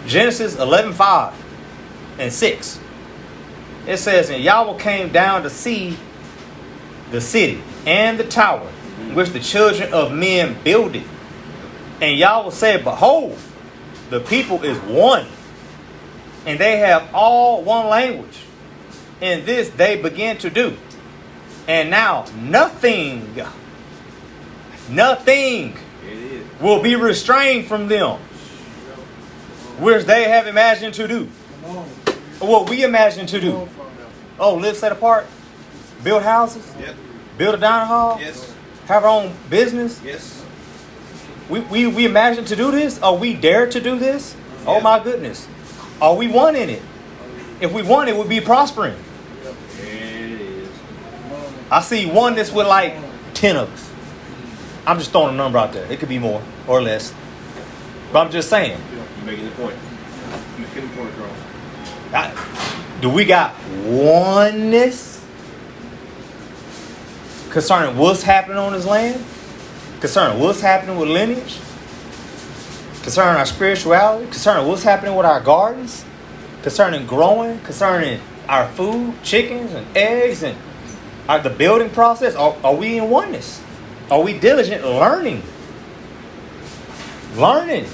Genesis 11:5 and 6. It says, and Yahweh came down to see the city and the tower which the children of men builded. And Yahweh said, behold, the people is one, and they have all one language. And this they begin to do. And now nothing will be restrained from them, which they have imagined to do. What we imagine to do. Oh, live set apart? Build houses? Yep. Build a dining hall? Yes. Have our own business? Yes. We imagine to do this? Or we dare to do this? Oh my goodness. Are we one in it? If we want it, we'll be prospering. There it is. I see oneness with like 10 of us. I'm just throwing a number out there. It could be more or less. But I'm just saying. You're making the point. You're making the point across. Do we got oneness concerning what's happening on this land? Concerning what's happening with lineage? Concerning our spirituality? Concerning what's happening with our gardens? Concerning growing? Concerning our food, chickens and eggs and the building process? Are we in oneness? Are we diligent learning? Learning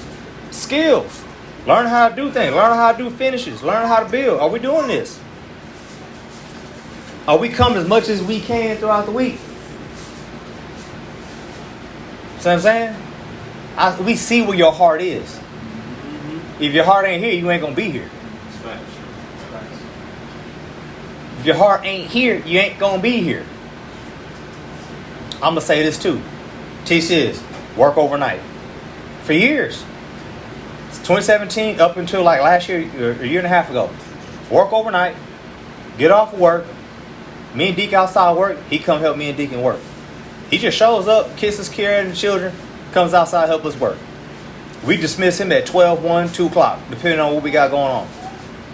skills. Learn how to do things. Learn how to do finishes. Learn how to build. Are we doing this? Are we coming as much as we can throughout the week? See what I'm saying? We see where your heart is. If your heart ain't here, you ain't going to be here. It's facts. If your heart ain't here, you ain't going to be here. I'm going to say this too. Teach this. Work overnight. For years. 2017 up until like last year, a year and a half ago. Work overnight. Get off of work. Me and Deke outside work. He come help me and Deacon work. He just shows up, kisses Karen and the children, comes outside, help us work. We dismiss him at 12, 1, 2 o'clock, depending on what we got going on.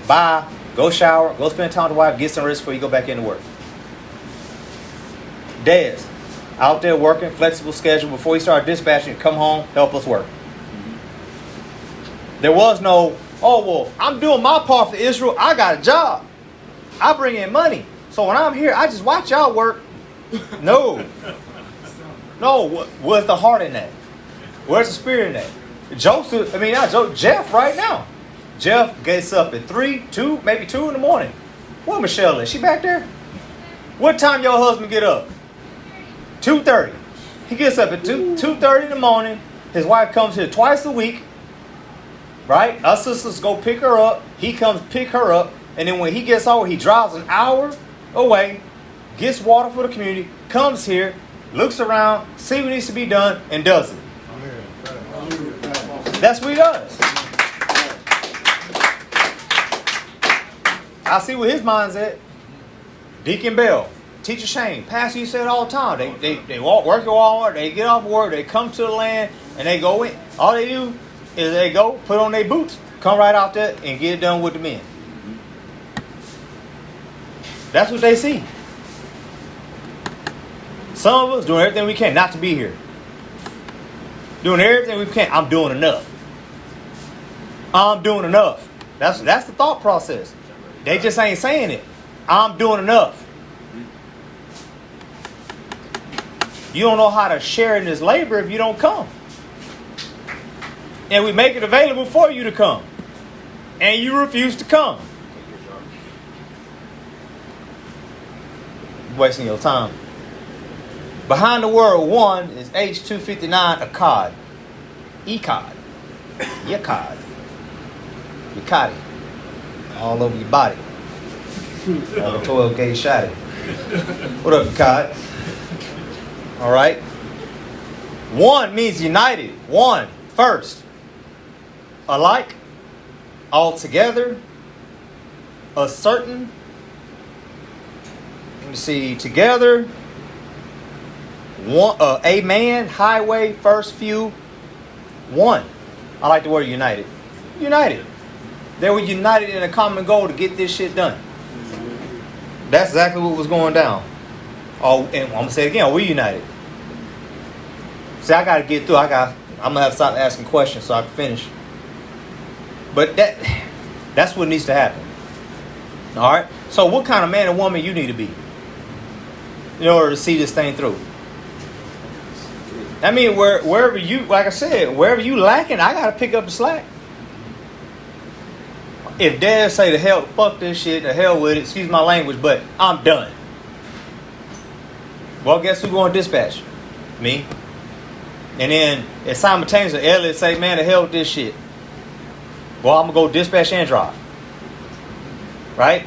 Bye. Go shower. Go spend time with the wife. Get some rest before you go back into work. Dez, out there working, flexible schedule. Before he started dispatching, come home, help us work. There was no, oh, well, I'm doing my part for Israel. I got a job. I bring in money. So when I'm here, I just watch y'all work. No. No, where's the heart in that? Where's the spirit in that? Jeff right now. Jeff gets up at 3, 2, maybe 2 in the morning. Where Michelle is? She back there? What time your husband get up? 2:30. He gets up at 2:30 in the morning. His wife comes here twice a week. Right? Us sisters go pick her up. He comes pick her up. And then when he gets over, he drives an hour away, gets water for the community, comes here, looks around, see what needs to be done, and does it. That's what he does. I see where his mind's at. Deacon Bell, Teacher Shane, Pastor, you say it all the time. They walk, work at Walmart, they get off work, they come to the land, and they go in. All they do is they go, put on their boots, come right out there, and get it done with the men. That's what they see. Some of us doing everything we can not to be here. Doing everything we can. I'm doing enough. I'm doing enough. That's the thought process. They just ain't saying it. I'm doing enough. You don't know how to share in this labor if you don't come. And we make it available for you to come. And you refuse to come. You're wasting your time. Behind the word one is H259 Akkad. Ecod. Yakad. Yakadi. All over your body. Like a 12 gauge shotty. What up, Akkad? All right. One means united. One. First. Alike. All together. A certain. Let me see. Together. One, a man, highway, first few, one. I like the word united. United. They were united in a common goal to get this shit done. That's exactly what was going down. Oh, and I'm gonna say it again. Are we united? See, I gotta get through. I'm gonna have to stop asking questions so I can finish. But that's what needs to happen. All right. So what kind of man or woman you need to be in order to see this thing through? I mean, wherever you, like I said, wherever you lacking, I gotta pick up the slack. If Dad say the hell, fuck this shit, the hell with it, excuse my language, but I'm done. Well, guess who's going to dispatch? Me. And then if simultaneously Elliot say, man, the hell with this shit. Well, I'm going to go dispatch and drive. Right?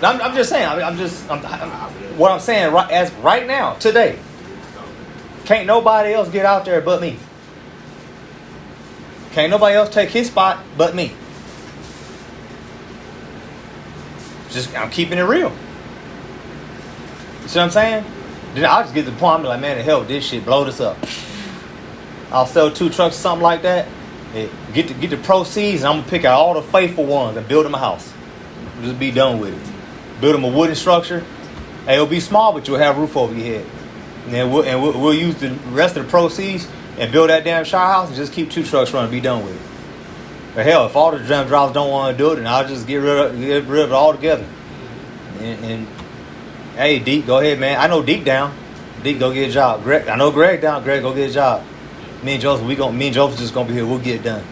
I'm just saying. What I'm saying right now, today. Can't nobody else get out there but me. Can't nobody else take his spot but me. I'm keeping it real. You see what I'm saying? Then I'll just get to the point, I'm like, man, the hell with this shit, blow this up. I'll sell 2 trucks or something like that. Get the proceeds, and I'm gonna pick out all the faithful ones and build them a house. Just be done with it. Build them a wooden structure. Hey, it'll be small, but you'll have a roof over your head. And then we'll use the rest of the proceeds and build that damn shower house and just keep 2 trucks running, be done with it. But hell, if all the damn drivers don't want to do it, then I'll just get rid of it altogether. And hey, Deke, go ahead, man. I know Deke down. Deke, go get a job. Greg, I know Greg down. Greg, go get a job. Me and Joseph just gonna be here. We'll get it done.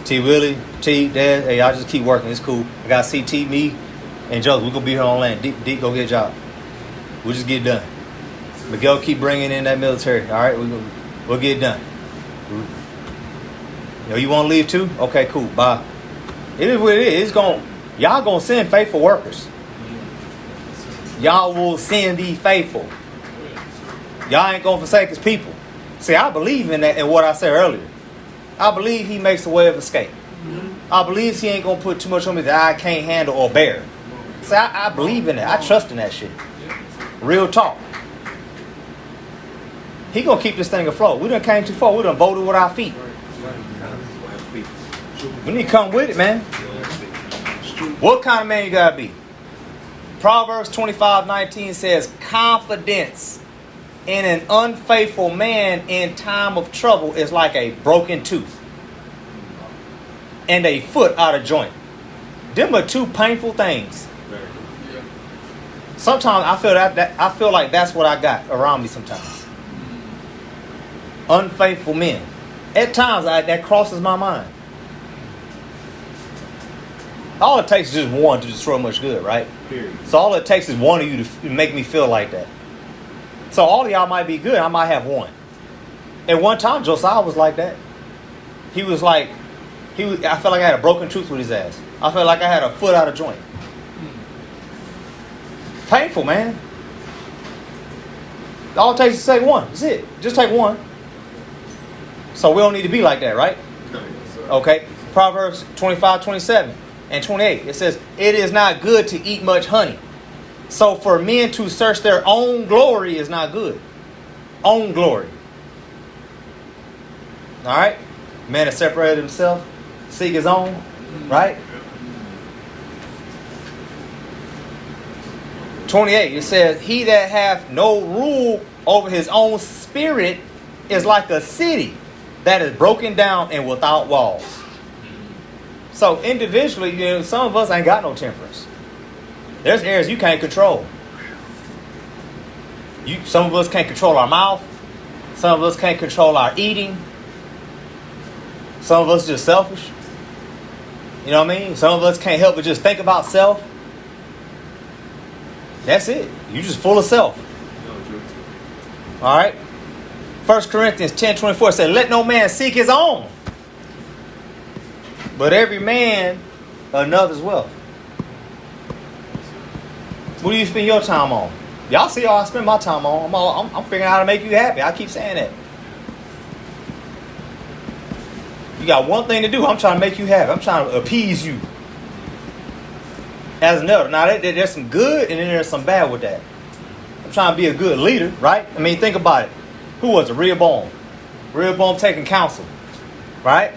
T Willie, T Dad, hey, y'all just keep working. It's cool. I got CT, me, and Joseph. We're gonna be here on land. Deke, go get a job. We'll just get it done. Miguel, keep bringing in that military. All right, we'll get it done. Yo, you want to leave too? Okay, cool. Bye. It is what it is. Y'all gonna send faithful workers. Y'all will send the faithful. Y'all ain't gonna forsake his people. See, I believe in that, in what I said earlier. I believe he makes a way of escape. I believe he ain't gonna put too much on me that I can't handle or bear. See, I believe in that. I trust in that shit. Real talk. He gonna keep this thing afloat. We done came too far. We done voted with our feet. We need to come with it, man. What kind of man you gotta be? Proverbs 25:19 says, confidence in an unfaithful man in time of trouble is like a broken tooth and a foot out of joint. Them are 2 painful things. Sometimes I feel like that's what I got around me sometimes. Unfaithful men. At times that crosses my mind. All it takes is just one to destroy much good, right? Period. So all it takes is one of you to make me feel like that. So all of y'all might be good. I might have one. At one time, Josiah was like that. He was like, I felt like I had a broken tooth with his ass. I felt like I had a foot out of joint. Painful, man. All it takes is to say one. That's it. Just take one. So we don't need to be like that, right? Okay. Proverbs 25:27 and 28. It says, it is not good to eat much honey. So for men to search their own glory is not good. Own glory. All right. Man has separated himself, seek his own, right? 28. It says, he that hath no rule over his own spirit is like a city that is broken down and without walls. So individually, some of us ain't got no temperance. There's areas you can't control. Some of us can't control our mouth. Some of us can't control our eating. Some of us just selfish. You know what I mean? Some of us can't help but just think about self. That's it. You just full of self. All right. 1 Corinthians 10:24 said, let no man seek his own, but every man another's wealth. What do you spend your time on? Y'all see how I spend my time on. I'm figuring out how to make you happy. I keep saying that. You got one thing to do. I'm trying to make you happy. I'm trying to appease you. As another. Now, there's some good and then there's some bad with that. I'm trying to be a good leader, right? I mean, think about it. Who was it? Rehoboam. Rehoboam taking counsel, right?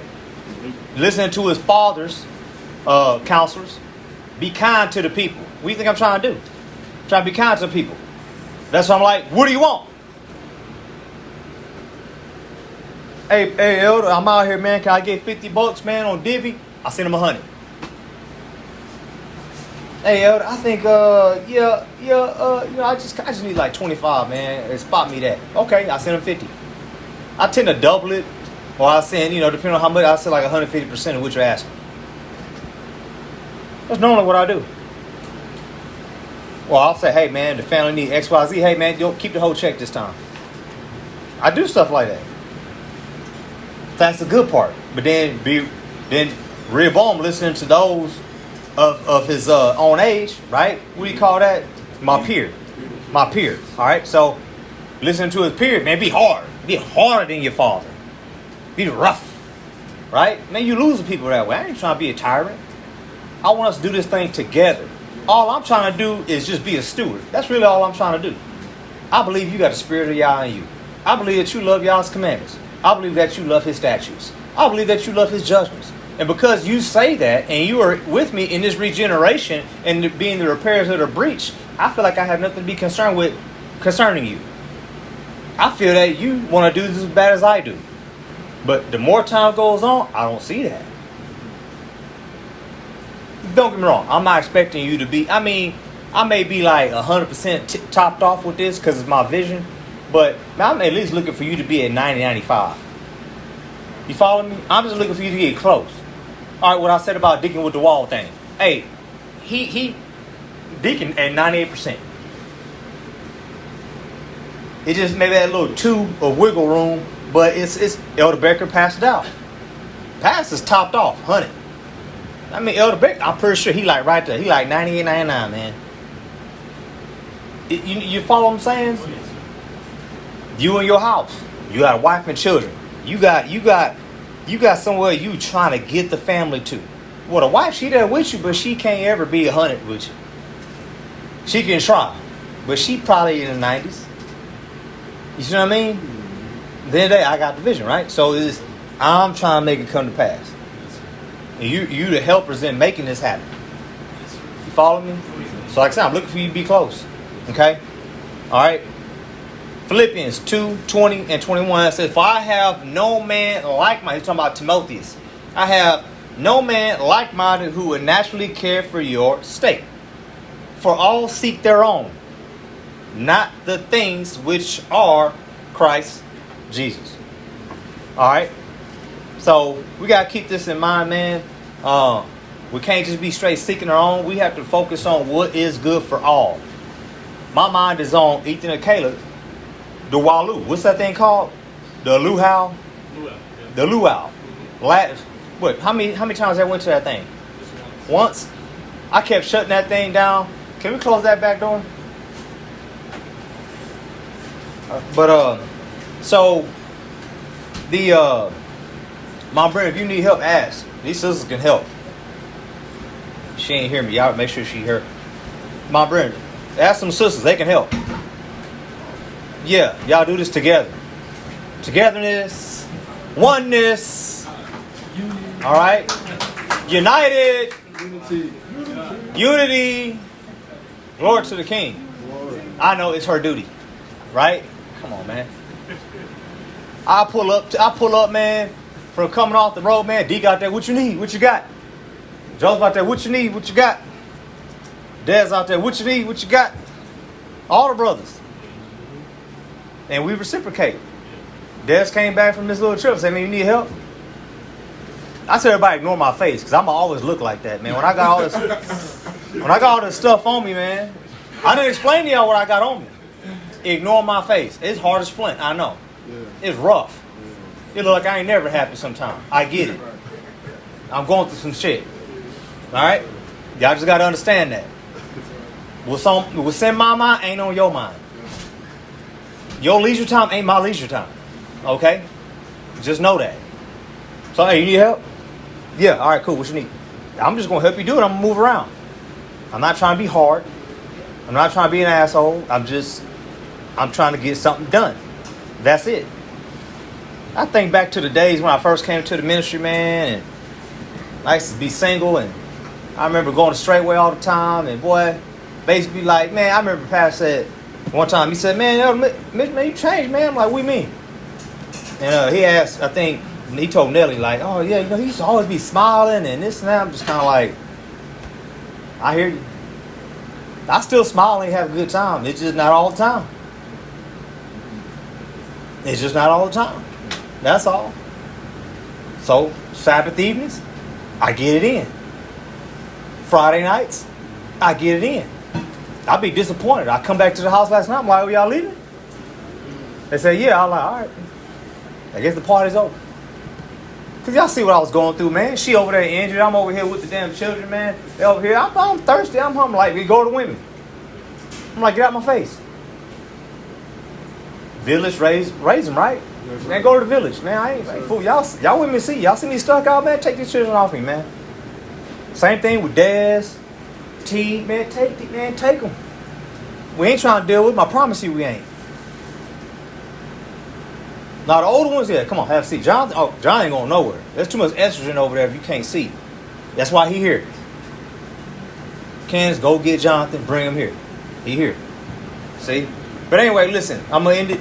Listening to his father's counselors. Be kind to the people. What do you think I'm trying to do? I'm trying to be kind to the people. That's why I'm like, what do you want? Hey, elder, I'm out here, man. Can I get $50, man, on Divvy? I send him 100. Hey, elder, I think, I just need like 25, man. Spot me that. Okay, I send him 50. I tend to double it, or I send, depending on how much, I send like 150% of what you're asking. That's normally what I do. Well, I'll say, hey, man, the family need X, Y, Z. Hey, man, don't keep the whole check this time. I do stuff like that. That's the good part. But then Rehoboam listening to those of his own age, right? What do you call that? My peers. All right. So listening to his peers, man, be hard. Be harder than your father. Be rough, right? Man, you lose the people that way. I ain't trying to be a tyrant. I want us to do this thing together. All I'm trying to do is just be a steward. That's really all I'm trying to do. I believe you got the spirit of Yah in you. I believe that you love Yah's commandments. I believe that you love his statutes. I believe that you love his judgments. And because you say that and you are with me in this regeneration and being the repairs of the breach, I feel like I have nothing to be concerned with concerning you. I feel that you want to do this as bad as I do. But the more time goes on, I don't see that. Don't get me wrong. I'm not expecting you to be, I may be like 100% topped off with this because it's my vision. But I'm at least looking for you to be at 90, 95. You follow me? I'm just looking for you to get close. All right, what I said about Deacon with the wall thing. Hey, he Deacon at 98%. It just maybe that little tube of wiggle room, but it's Elder Becker passed it out. Pass is topped off, 100. Elder Becker, I'm pretty sure he like right there. He like 98, 99, man. You follow what I'm saying? You and your house. You got a wife and children. You got somewhere you trying to get the family to. Well, the wife, she there with you, but she can't ever be 100 with you. She can try, but she probably in the 90s. You see what I mean? Then I got the vision, right? So I'm trying to make it come to pass. And you the helpers in making this happen. You follow me? So like I said, I'm looking for you to be close. Okay? All right? Philippians 2:20 and 21 says, for I have no man like-minded. He's talking about Timotheus. I have no man like-minded who would naturally care for your state. For all seek their own, not the things which are Christ Jesus. All right? So we got to keep this in mind, man. We can't just be straight seeking our own. We have to focus on what is good for all. My mind is on Ethan and Caleb. The Walu. What's that thing called? The luau? Luau. Yeah. The luau. What? How many times I went to that thing? Once. I kept shutting that thing down. Can we close that back door? So my brother, if you need help, ask. These sisters can help. She ain't hear me. Y'all make sure she heard. My brother, ask some sisters. They can help. Yeah, y'all do this together. Togetherness, oneness. All right, united, unity. Glory to the King. I know it's her duty, right? Come on, man. I pull up, man. From coming off the road, man. Deke out there, what you need? What you got? Joseph out there, what you need? What you got? Dez out there, what you need? What you got? All the brothers. And we reciprocate. Dez came back from this little trip and said, man, you need help? I said everybody ignore my face because I'm always look like that, man. When I got all this stuff on me, man, I didn't explain to y'all what I got on me. Ignore my face. It's hard as flint, I know. Yeah. It's rough. Yeah. It look like I ain't never happy sometimes. I get it. I'm going through some shit. Alright? Y'all just gotta understand that. What's in my mind ain't on your mind. Your leisure time ain't my leisure time. Okay? Just know that. So, hey, you need help? Yeah, all right, cool. What you need? I'm just going to help you do it. I'm going to move around. I'm not trying to be hard. I'm not trying to be an asshole. I'm trying to get something done. That's it. I think back to the days when I first came to the ministry, man, and I used to be single, and I remember going to Straightway all the time, and boy, basically like, man, I remember Pastor said one time, he said, man, you changed, man. I'm like, what do you mean? And he asked, I think, he told Nelly, like, oh, yeah, you know, he used to always be smiling and this and that. I'm just kind of like, I hear you. I still smile and have a good time. It's just not all the time. It's just not all the time. That's all. So, Sabbath evenings, I get it in. Friday nights, I get it in. I'll be disappointed. I come back to the house last night. Why were y'all leaving? They say, yeah. I'm like, all right. I guess the party's over. Because y'all see what I was going through, man. She over there injured. I'm over here with the damn children, man. They over here. I'm thirsty. I'm hungry. Like, we go to women. I'm like, get out my face. Village raise them, right? Man, go to the village, man. I ain't fool. Y'all women see. Y'all see me stuck out, man. Take these children off me, man. Same thing with Des, T, man. Take them. We ain't trying to deal with them. I promise you we ain't. Now the older ones, yeah, come on, have a seat. John ain't going nowhere. There's too much estrogen over there if you can't see. That's why he here. Candace, go get Jonathan, bring him here. He here. See? But anyway, listen, I'm going to end it.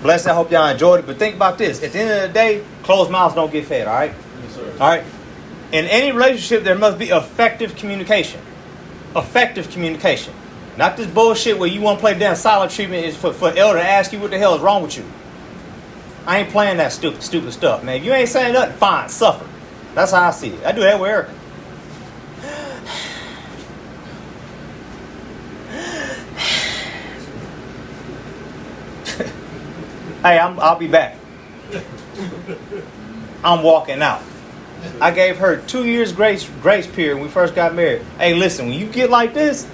Bless, I hope y'all enjoyed it. But think about this. At the end of the day, closed mouths don't get fed, all right? Yes, sir. All right? In any relationship, there must be effective communication. Effective communication. Not this bullshit where you want to play damn silent treatment is for elder to ask you what the hell is wrong with you. I ain't playing that stupid stuff, man. If you ain't saying nothing, fine, suffer. That's how I see it. I do that with Erica. Hey, I'll be back. I'm walking out. I gave her 2 years grace period when we first got married. Hey, listen, when you get like this,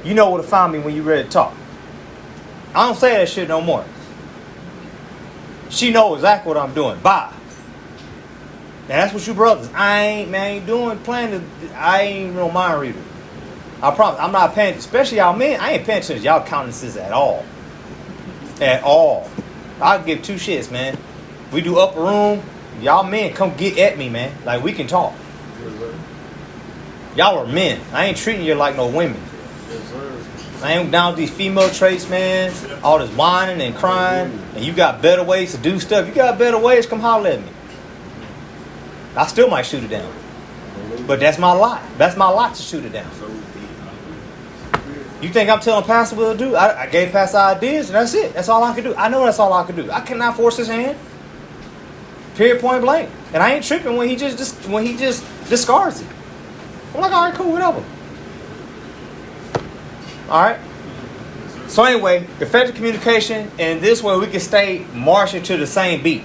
you know where to find me when you're ready to talk. I don't say that shit no more. She knows exactly what I'm doing. Bye. Now that's what you brothers. I ain't doing playing. I ain't no mind reader. I promise. I'm not paying, especially y'all men. I ain't paying attention to y'all countenances at all. At all. I'll give two shits, man. We do upper room. Y'all men come get at me, man. Like we can talk. Y'all are men. I ain't treating you like no women. I ain't down with these female traits, man. All this whining and crying. And you got better ways to do stuff. You got better ways, come holler at me. I still might shoot it down. But that's my lot. That's my lot to shoot it down. You think I'm telling Pastor what to do? I gave Pastor ideas and that's it. That's all I could do. I know that's all I could do. I cannot force his hand. Period, point blank. And I ain't tripping when he just discards it. I'm like, all right, cool, whatever. All right. So anyway, effective communication, and this way we can stay marching to the same beat.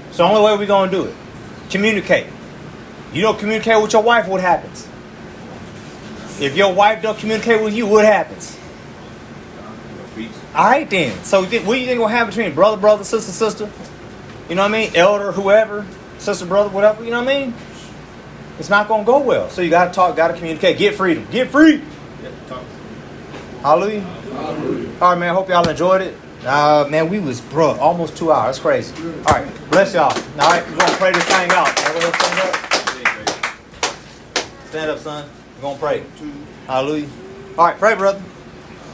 It's the only way we're going to do it. Communicate. You don't communicate with your wife, what happens? If your wife don't communicate with you, what happens? All right then. So what do you think will happen between brother, sister? You know what I mean? Elder, whoever, sister, brother, whatever. You know what I mean? It's not going to go well. So you got to talk, got to communicate. Get freedom. Get free. Hallelujah. Hallelujah. All right, man. Hope y'all enjoyed it. Man, we was, almost 2 hours. That's crazy. All right. Bless y'all. All right. We're going to pray this thing out. Stand up, son. We're going to pray. Hallelujah. All right. Pray, brother.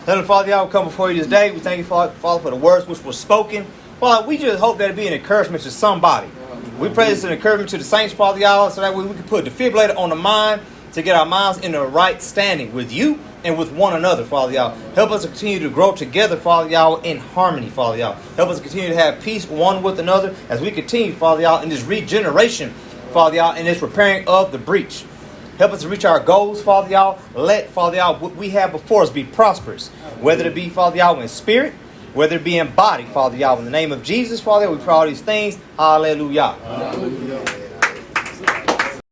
Heavenly Father, y'all, we come before you this day. We thank you, Father, for the words which were spoken. Father, we just hope that it be an encouragement to somebody. We pray this as an encouragement to the saints, Father, y'all, so that way we can put a defibrillator on the mind to get our minds in the right standing with you and with one another, Father, y'all. Help us to continue to grow together, Father, y'all, in harmony, Father, y'all. Help us to continue to have peace one with another as we continue, Father, y'all, in this regeneration, Father, y'all, in this repairing of the breach. Help us to reach our goals, Father, y'all. Let, Father, y'all, what we have before us be prosperous, whether it be, Father, y'all, in spirit, whether it be in body, Father, y'all. In the name of Jesus, Father, we pray all these things. Hallelujah. Hallelujah.